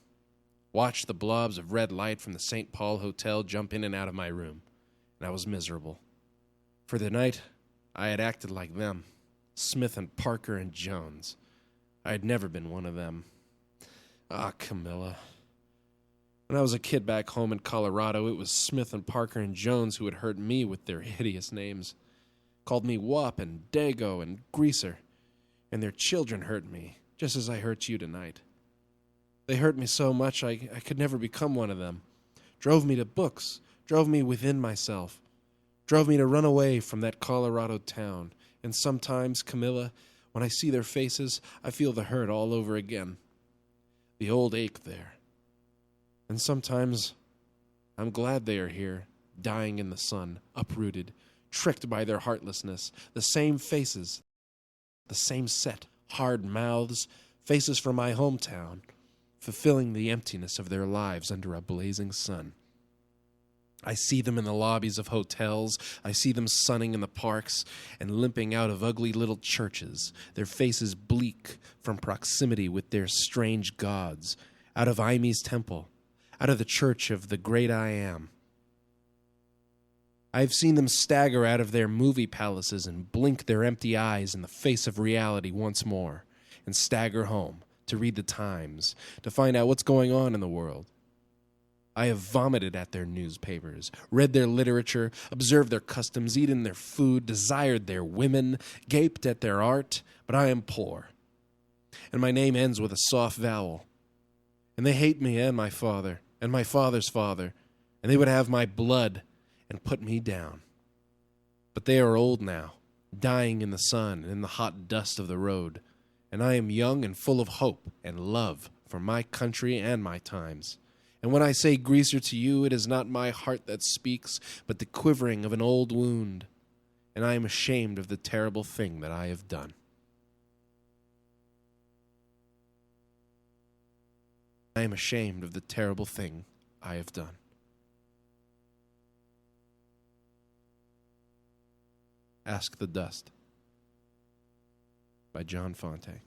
A: Watched the blobs of red light from the St. Paul Hotel jump in and out of my room. And I was miserable. For the night, I had acted like them. Smith and Parker and Jones. I had never been one of them. Ah, Camilla. When I was a kid back home in Colorado, it was Smith and Parker and Jones who had hurt me with their hideous names. Called me Wop and Dago and Greaser. And their children hurt me, just as I hurt you tonight. They hurt me so much I could never become one of them. Drove me to books. Drove me within myself. Drove me to run away from that Colorado town. And sometimes, Camilla, when I see their faces, I feel the hurt all over again. The old ache there. And sometimes, I'm glad they are here, dying in the sun, uprooted, tricked by their heartlessness. The same faces, the same set, hard mouths, faces from my hometown, fulfilling the emptiness of their lives under a blazing sun. I see them in the lobbies of hotels. I see them sunning in the parks and limping out of ugly little churches, their faces bleak from proximity with their strange gods, out of Imi's temple, out of the church of the great I Am. I have seen them stagger out of their movie palaces and blink their empty eyes in the face of reality once more, and stagger home to read the Times, to find out what's going on in the world. I have vomited at their newspapers, read their literature, observed their customs, eaten their food, desired their women, gaped at their art, but I am poor. And my name ends with a soft vowel. And they hate me and my father, and my father's father, and they would have my blood and put me down. But they are old now, dying in the sun and in the hot dust of the road, and I am young and full of hope and love for my country and my times. And when I say Greaser to you, it is not my heart that speaks, but the quivering of an old wound. And I am ashamed of the terrible thing that I have done. I am ashamed of the terrible thing I have done. Ask the Dust by John Fante.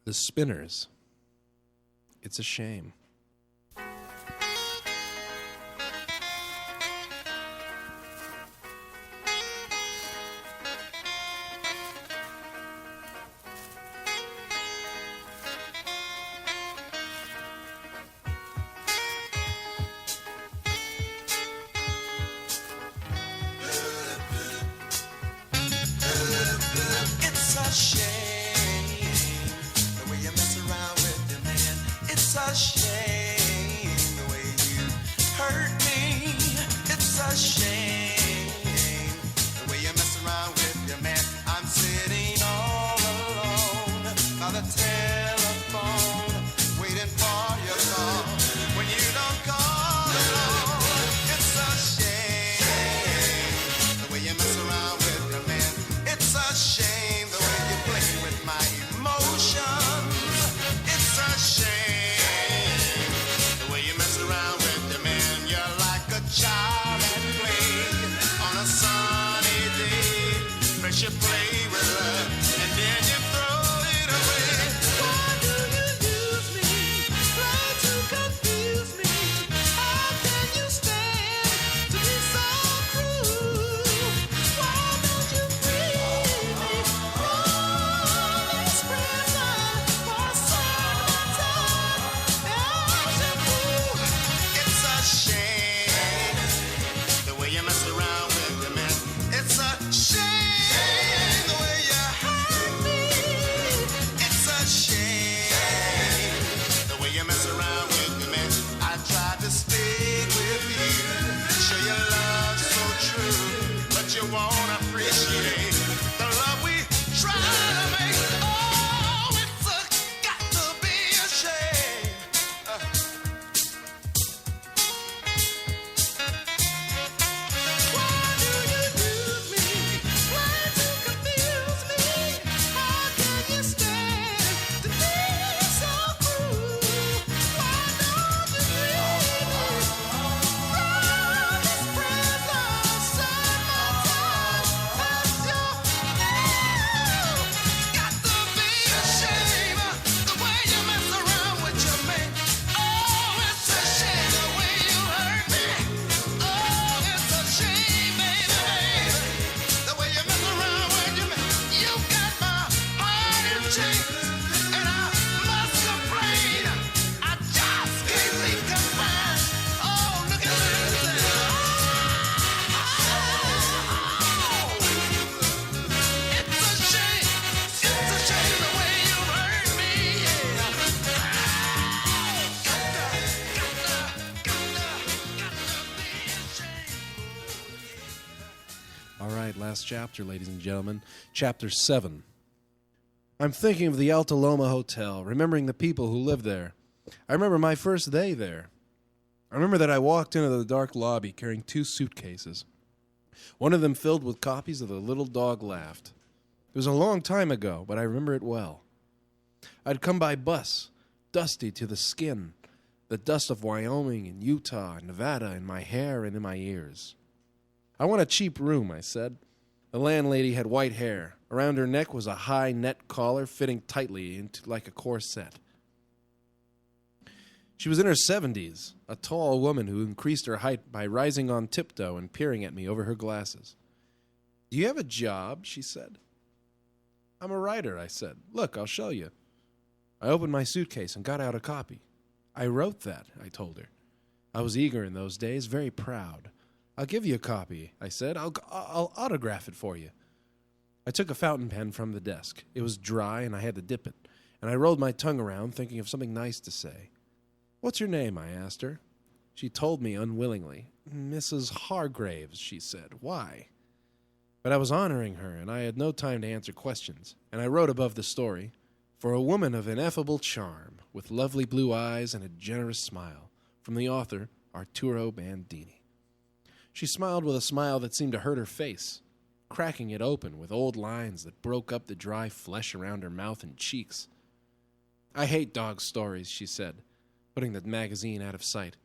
A: The Spinners. It's a shame.
B: Shame the way you mess around with your man. It's a shame. that you play with love and then you throw it away. Why do you use me? Try to confuse me. How can you stand to be so cruel? Why don't you free me from this prison for some time? It's a shame the way you mess around with the man. It's a shame the way you hurt me. It's a shame the way you mess around with the man. I tried to stay with you, show your love so true, but you won't appreciate the love we try to make. Oh, it's got to be a shame. Why do you use me? Try to confuse me. How can you stand to be so cruel? Why don't you free me from this prison? Serve my time as your got to be a shame the way you mess around with your mate. Oh, it's a shame the way you hurt me. Oh, it's a shame, baby, the way you mess around with your mate. You got my heart in chains, and I must complain. I just can't be confined. Oh, look at this. It's a shame. It's a shame the way you hurt me.
A: All right, last chapter, ladies and gentlemen. Chapter 7. I'm thinking of the Alta Loma Hotel, remembering the people who lived there. I remember my first day there. I remember that I walked into the dark lobby carrying 2 suitcases. One of them filled with copies of The Little Dog Laughed. It was a long time ago, but I remember it well. I'd come by bus, dusty to the skin, the dust of Wyoming and Utah and Nevada in my hair and in my ears. I want a cheap room, I said. The landlady had white hair. Around her neck was a high net collar fitting tightly into like a corset. She was in her 70s, a tall woman who increased her height by rising on tiptoe and peering at me over her glasses. "Do you have a job?" she said. "I'm a writer," I said. "Look, I'll show you." I opened my suitcase and got out a copy. "I wrote that," I told her. I was eager in those days, very proud. "I'll give you a copy," I said. I'll autograph it for you." I took a fountain pen from the desk. It was dry, and I had to dip it, and I rolled my tongue around, thinking of something nice to say. "What's your name?" I asked her. She told me unwillingly. "Mrs. Hargraves," she said. "Why?" But I was honoring her, and I had no time to answer questions, and I wrote above the story, "For a woman of ineffable charm, with lovely blue eyes and a generous smile, from the author, Arturo Bandini." She smiled with a smile that seemed to hurt her face, cracking it open with old lines that broke up the dry flesh around her mouth and cheeks. "I hate dog stories," she said, putting the magazine out of sight.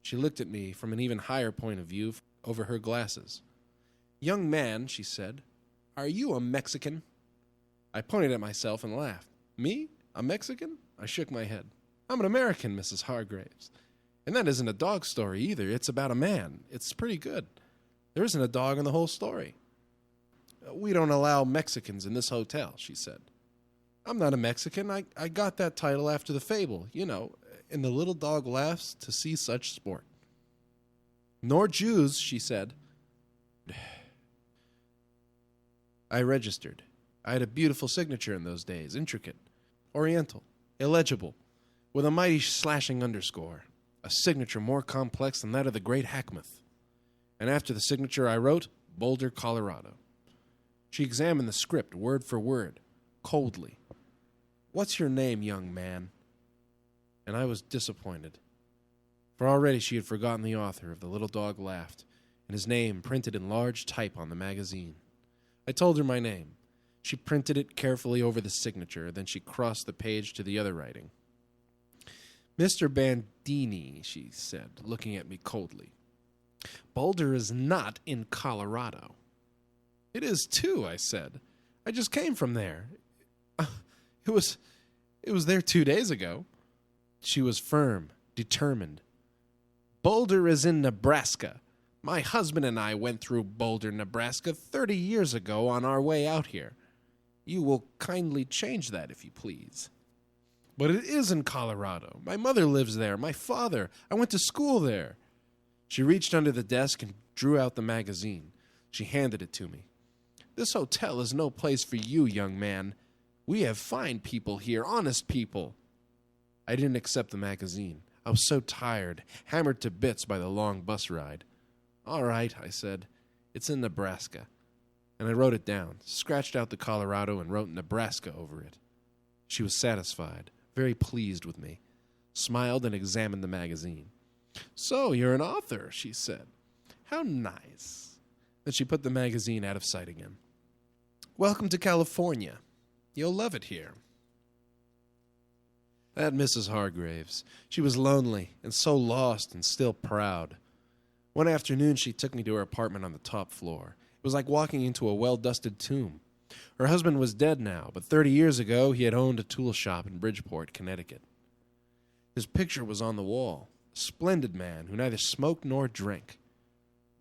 A: She looked at me from an even higher point of view over her glasses. "Young man," she said, "are you a Mexican?" I pointed at myself and laughed. "Me? A Mexican?" I shook my head. "I'm an American, Mrs. Hargraves. And that isn't a dog story either. It's about a man. It's pretty good. There isn't a dog in the whole story." "We don't allow Mexicans in this hotel," she said. "I'm not a Mexican. I got that title after the fable, you know, and the little dog laughs to see such sport." "Nor Jews," she said. I registered. I had a beautiful signature in those days, intricate, oriental, illegible, with a mighty slashing underscore, a signature more complex than that of the great Hackmuth. And after the signature I wrote, Boulder, Colorado. She examined the script word for word, coldly. "What's your name, young man?" And I was disappointed, for already she had forgotten the author of The Little Dog Laughed, and his name printed in large type on the magazine. I told her my name. She printed it carefully over the signature, then she crossed the page to the other writing. "Mr. Bandini," she said, looking at me coldly. "Boulder is not in Colorado." "It is too," I said. "I just came from there. It was there 2 days ago." She was firm, determined. "Boulder is in Nebraska. My husband and I went through Boulder, Nebraska 30 years ago on our way out here. You will kindly change that, if you please." "But it is in Colorado. My mother lives there. My father. I went to school there." She reached under the desk and drew out the magazine. She handed it to me. "This hotel is no place for you, young man. We have fine people here, honest people." I didn't accept the magazine. I was so tired, hammered to bits by the long bus ride. "All right," I said. "It's in Nebraska." And I wrote it down, scratched out the Colorado and wrote Nebraska over it. She was satisfied, very pleased with me, smiled and examined the magazine. "So, you're an author," she said. "How nice." Then she put the magazine out of sight again. "Welcome to California. You'll love it here." That Mrs. Hargraves. She was lonely and so lost and still proud. One afternoon she took me to her apartment on the top floor. It was like walking into a well-dusted tomb. Her husband was dead now, but 30 years ago he had owned a tool shop in Bridgeport, Connecticut. His picture was on the wall. A splendid man who neither smoked nor drank.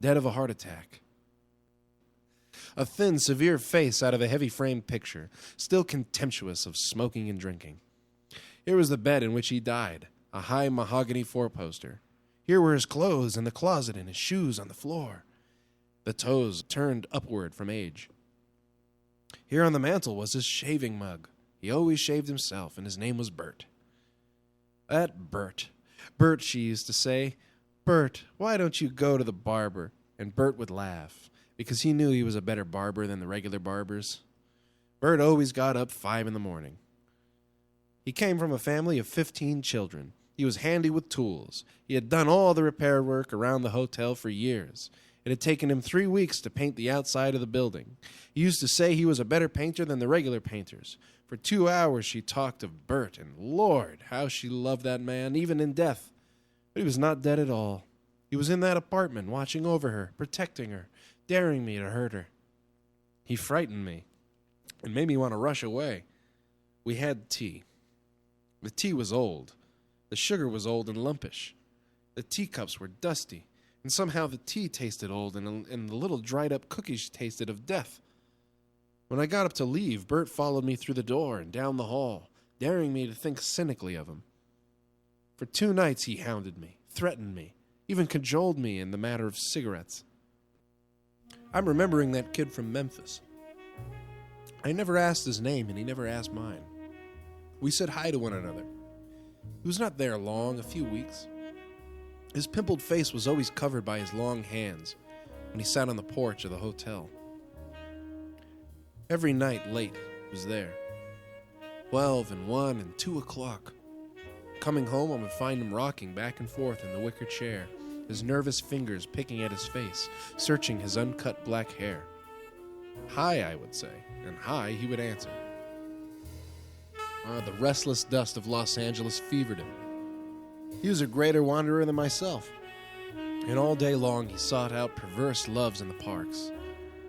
A: Dead of a heart attack. A thin, severe face out of a heavy-framed picture, still contemptuous of smoking and drinking. Here was the bed in which he died, a high mahogany four-poster. Here were his clothes in the closet and his shoes on the floor, the toes turned upward from age. Here on the mantel was his shaving mug. He always shaved himself, and his name was Bert. That Bert. "Bert," she used to say, "Bert, why don't you go to the barber?" And Bert would laugh, because he knew he was a better barber than the regular barbers. Bert always got up 5 a.m. He came from a family of 15 children. He was handy with tools. He had done all the repair work around the hotel for years. It had taken him 3 weeks to paint the outside of the building. He used to say he was a better painter than the regular painters. For 2 hours she talked of Bert, and Lord, how she loved that man, even in death. But he was not dead at all. He was in that apartment, watching over her, protecting her, daring me to hurt her. He frightened me and made me want to rush away. We had tea. The tea was old. The sugar was old and lumpish. The teacups were dusty, and somehow the tea tasted old, and the little dried-up cookies tasted of death. When I got up to leave, Bert followed me through the door and down the hall, daring me to think cynically of him. For 2 nights he hounded me, threatened me, even cajoled me in the matter of cigarettes. I'm remembering that kid from Memphis. I never asked his name, and he never asked mine. We said hi to one another. He was not there long, a few weeks. His pimpled face was always covered by his long hands when he sat on the porch of the hotel. Every night late he was there. 12 and 1 and 2 o'clock. Coming home, I would find him rocking back and forth in the wicker chair, his nervous fingers picking at his face, searching his uncut black hair. "Hi," I would say, and "hi," he would answer. The restless dust of Los Angeles fevered him. He was a greater wanderer than myself, and all day long he sought out perverse loves in the parks.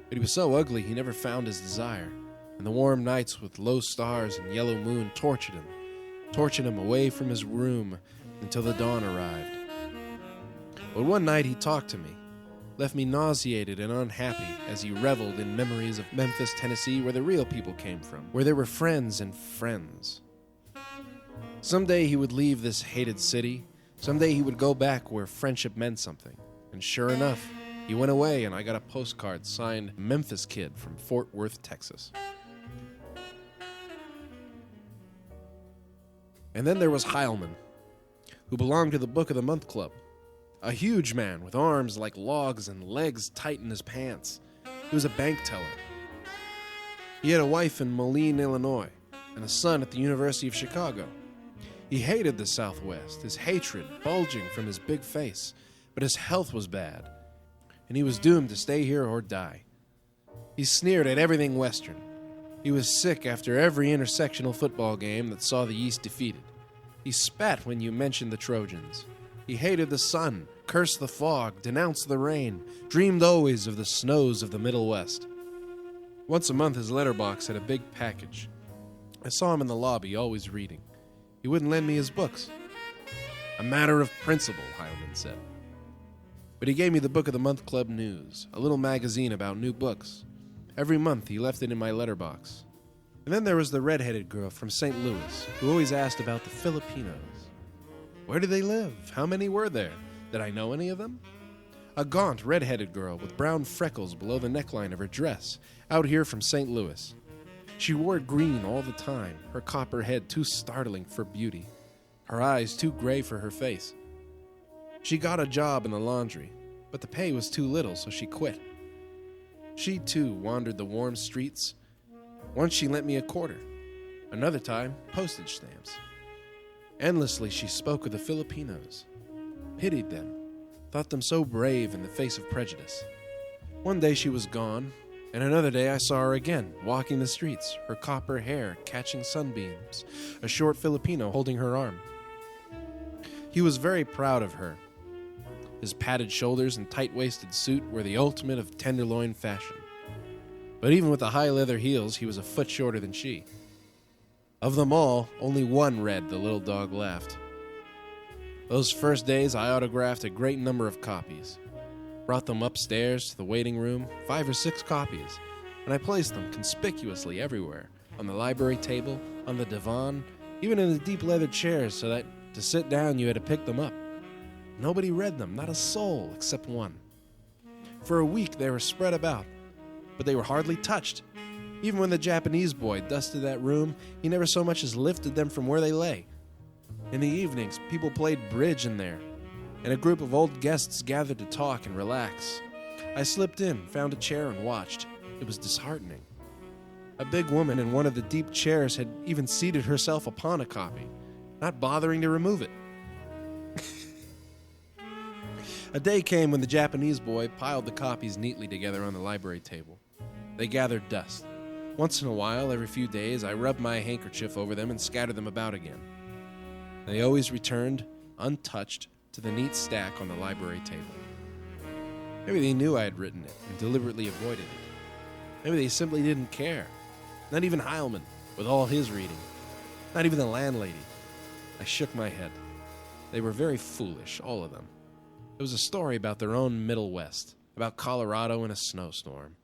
A: But he was so ugly he never found his desire, and the warm nights with low stars and yellow moon tortured him away from his room until the dawn arrived. But one night he talked to me, left me nauseated and unhappy as he reveled in memories of Memphis, Tennessee, where the real people came from, where there were friends and friends. Someday he would leave this hated city. Someday he would go back where friendship meant something. And sure enough, he went away and I got a postcard signed Memphis Kid from Fort Worth, Texas. And then there was Heilman, who belonged to the Book of the Month Club. A huge man with arms like logs and legs tight in his pants. He was a bank teller. He had a wife in Moline, Illinois, and a son at the University of Chicago. He hated the Southwest, his hatred bulging from his big face, but his health was bad, and he was doomed to stay here or die. He sneered at everything Western. He was sick after every intersectional football game that saw the East defeated. He spat when you mentioned the Trojans. He hated the sun, cursed the fog, denounced the rain, dreamed always of the snows of the Middle West. Once a month, his letterbox had a big package. I saw him in the lobby, always reading. He wouldn't lend me his books. A matter of principle, Heilman said. But he gave me the Book of the Month Club News, a little magazine about new books. Every month, he left it in my letterbox. And then there was the red-headed girl from St. Louis, who always asked about the Filipinos. Where did they live? How many were there? Did I know any of them? A gaunt, red-headed girl with brown freckles below the neckline of her dress, out here from St. Louis. She wore green all the time, her copper head too startling for beauty, her eyes too gray for her face. She got a job in the laundry, but the pay was too little, so she quit. She, too, wandered the warm streets. Once she lent me a quarter. Another time, postage stamps. Endlessly, she spoke of the Filipinos. Pitied them. Thought them so brave in the face of prejudice. One day she was gone, and another day I saw her again, walking the streets, her copper hair catching sunbeams, a short Filipino holding her arm. He was very proud of her. His padded shoulders and tight-waisted suit were the ultimate of tenderloin fashion. But even with the high leather heels, he was a foot shorter than she. Of them all, only one read The Little Dog Laughed. Those first days, I autographed a great number of copies. Brought them upstairs to the waiting room, 5 or 6 copies, and I placed them conspicuously everywhere, on the library table, on the divan, even in the deep leather chairs, so that to sit down you had to pick them up. Nobody read them, not a soul, except one. For a week they were spread about, but they were hardly touched. Even when the Japanese boy dusted that room, he never so much as lifted them from where they lay. In the evenings, people played bridge in there, and a group of old guests gathered to talk and relax. I slipped in, found a chair, and watched. It was disheartening. A big woman in one of the deep chairs had even seated herself upon a copy, not bothering to remove it. A day came when the Japanese boy piled the copies neatly together on the library table. They gathered dust. Once in a while, every few days, I rubbed my handkerchief over them and scattered them about again. They always returned, untouched, to the neat stack on the library table. Maybe they knew I had written it and deliberately avoided it. Maybe they simply didn't care. Not even Heilman, with all his reading. Not even the landlady. I shook my head. They were very foolish, all of them. It was a story about their own Middle West, about Colorado in a snowstorm.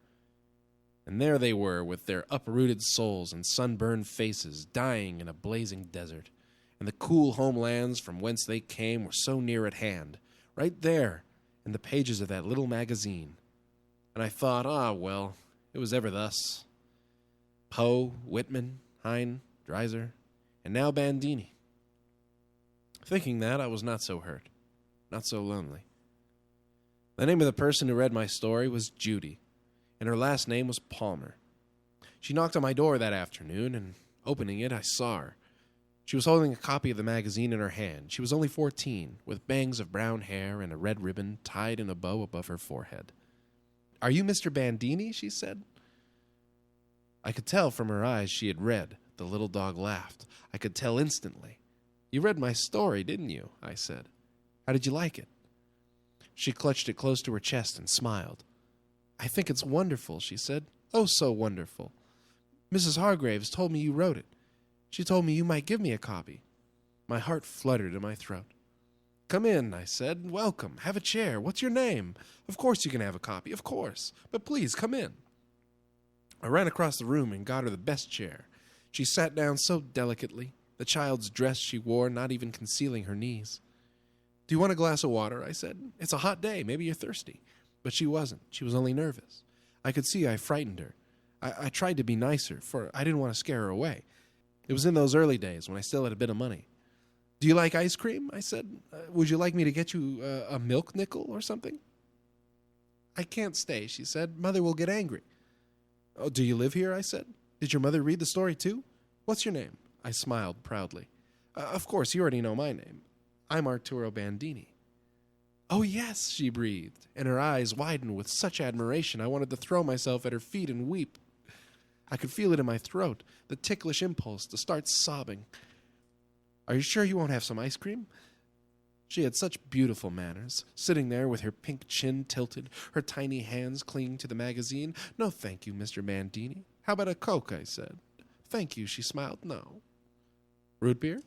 A: And there they were, with their uprooted souls and sunburned faces, dying in a blazing desert. And the cool homelands from whence they came were so near at hand, right there in the pages of that little magazine. And I thought, well, it was ever thus. Poe, Whitman, Heine, Dreiser, and now Bandini. Thinking that, I was not so hurt, not so lonely. The name of the person who read my story was Judy, and her last name was Palmer. She knocked on my door that afternoon, and opening it, I saw her. She was holding a copy of the magazine in her hand. She was only 14, with bangs of brown hair and a red ribbon tied in a bow above her forehead. "Are you Mr. Bandini?" she said. I could tell from her eyes she had read The Little Dog Laughed. I could tell instantly. "You read my story, didn't you?" I said. "How did you like it?" She clutched it close to her chest and smiled. "I think it's wonderful," she said. "Oh, so wonderful. Mrs. Hargraves told me you wrote it. She told me you might give me a copy." My heart fluttered in my throat. "Come in," I said. "Welcome. Have a chair. What's your name? Of course you can have a copy, of course. But please, come in." I ran across the room and got her the best chair. She sat down so delicately, the child's dress she wore not even concealing her knees. "Do you want a glass of water?" I said. "It's a hot day. Maybe you're thirsty." But she wasn't. She was only nervous. I could see I frightened her. I tried to be nicer, for I didn't want to scare her away. It was in those early days when I still had a bit of money. "Do you like ice cream?" I said. "Would you like me to get you a milk nickel or something?" "I can't stay," she said. "Mother will get angry." "Oh, do you live here?" I said. "Did your mother read the story too? What's your name?" I smiled proudly. Of course, you already know my name. I'm Arturo Bandini." "Oh, yes," she breathed, and her eyes widened with such admiration I wanted to throw myself at her feet and weep. I could feel it in my throat, the ticklish impulse to start sobbing. "Are you sure you won't have some ice cream?" She had such beautiful manners, sitting there with her pink chin tilted, her tiny hands clinging to the magazine. "No, thank you, Mr. Bandini. How about a Coke?" I said. "Thank you," she smiled. "No." "Root beer?"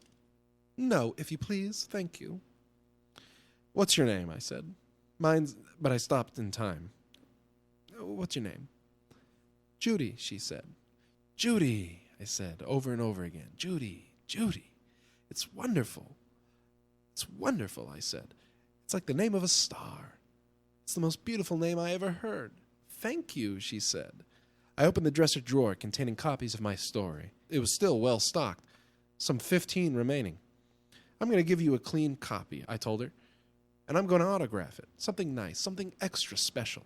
A: "No, if you please, thank you." "What's your name?" I said. "Mine's..." But I stopped in time. "What's your name?" "Judy," she said. "Judy," I said over and over again. "Judy, Judy. It's wonderful." "It's wonderful," I said. "It's like the name of a star. It's the most beautiful name I ever heard." "Thank you," she said. I opened the dresser drawer containing copies of my story. It was still well stocked, some 15 remaining. "I'm going to give you a clean copy," I told her, "and I'm going to autograph it. Something nice, something extra special."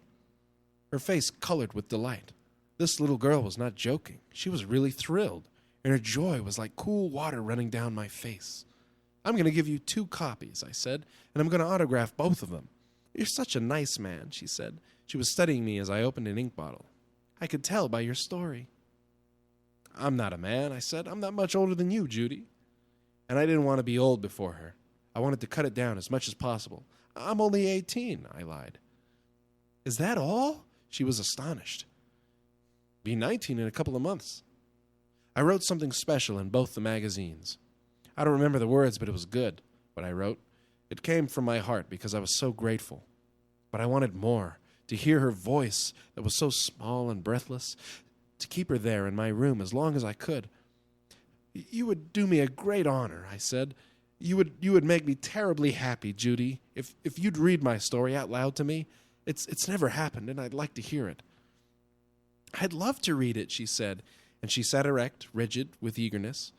A: Her face colored with delight. This little girl was not joking. She was really thrilled, and her joy was like cool water running down my face. "I'm going to give you 2 copies," I said, "and I'm going to autograph both of them." "You're such a nice man," she said. She was studying me as I opened an ink bottle. "I could tell by your story." "I'm not a man," I said. "I'm not much older than you, Judy." And I didn't want to be old before her. I wanted to cut it down as much as possible. "I'm only 18, I lied. "Is that all?" She was astonished. "Be 19 in a couple of months." I wrote something special in both the magazines. I don't remember the words, but it was good, what I wrote. It came from my heart because I was so grateful. But I wanted more, to hear her voice that was so small and breathless, to keep her there in my room as long as I could. "You would do me a great honor," I said. You would make me terribly happy, Judy, if you'd read my story out loud to me. It's never happened, and I'd like to hear it." "I'd love to read it," she said, and she sat erect, rigid, with eagerness.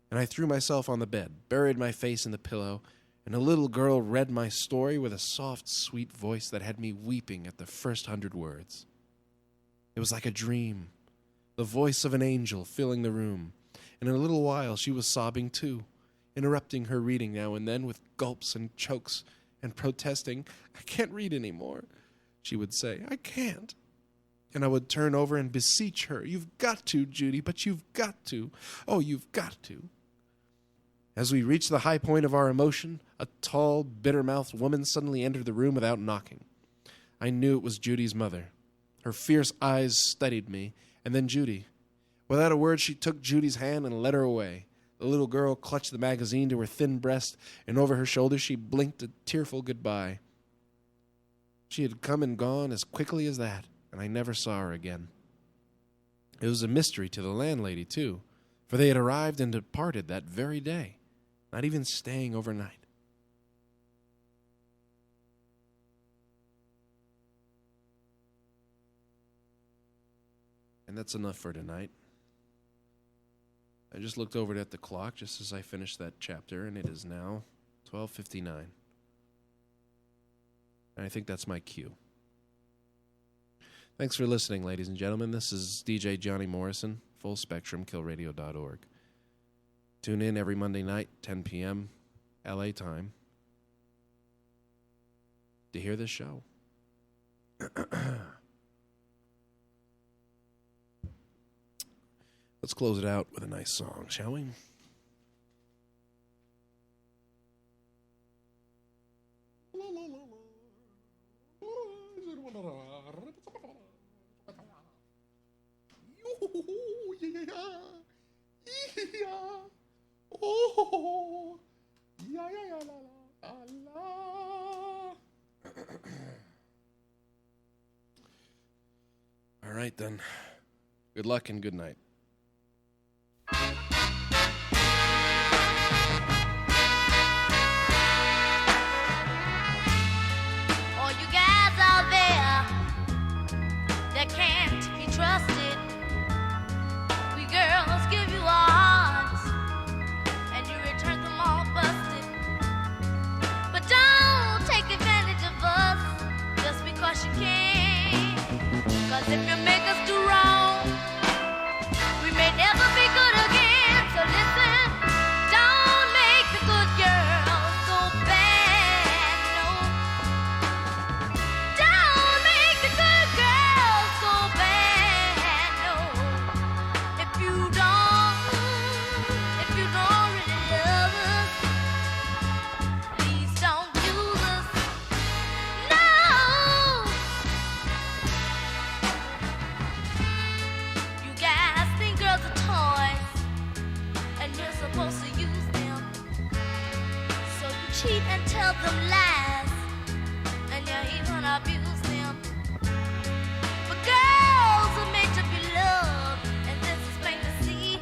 A: And I threw myself on the bed, buried my face in the pillow, and a little girl read my story with a soft, sweet voice that had me weeping at the first 100 words. It was like a dream, the voice of an angel filling the room, and in a little while she was sobbing too, interrupting her reading now and then with gulps and chokes and protesting. "I can't read any more," she would say. "I can't." And I would turn over and beseech her. "You've got to, Judy, but you've got to. Oh, you've got to." As we reached the high point of our emotion, a tall, bitter-mouthed woman suddenly entered the room without knocking. I knew it was Judy's mother. Her fierce eyes studied me, and then Judy. Without a word, she took Judy's hand and led her away. The little girl clutched the magazine to her thin breast, and over her shoulder she blinked a tearful goodbye. She had come and gone as quickly as that, and I never saw her again. It was a mystery to the landlady, too, for they had arrived and departed that very day, not even staying overnight. And that's enough for tonight. I just looked over at the clock just as I finished that chapter, and it is now 12:59. And I think that's my cue. Thanks for listening, ladies and gentlemen. This is DJ Johnny Morrison, Full Spectrum, killradio.org. Tune in every Monday night, 10 p.m., LA time, to hear this show. Let's close it out with a nice song, shall we? All right, then. Good luck and good night.
C: All you guys out there that can't be trusted, we girls give you our hearts and you return them all busted. But don't take advantage of us just because you can. 'Cause if you make us do wrong, cheat and tell them lies, and you even abuse them. But girls are made to be loved, and this is plain to see.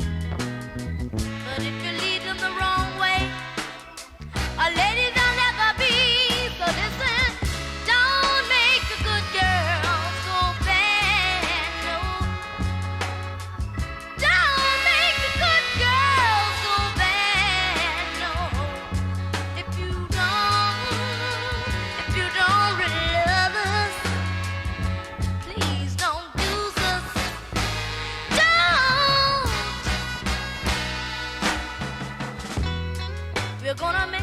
C: But if you lead them the wrong way, a lady they'll never be. So listen, don't make the good girls go bad, no. Don't make the good girls go bad, no. If you don't really love us, please don't use us. Don't. We're gonna make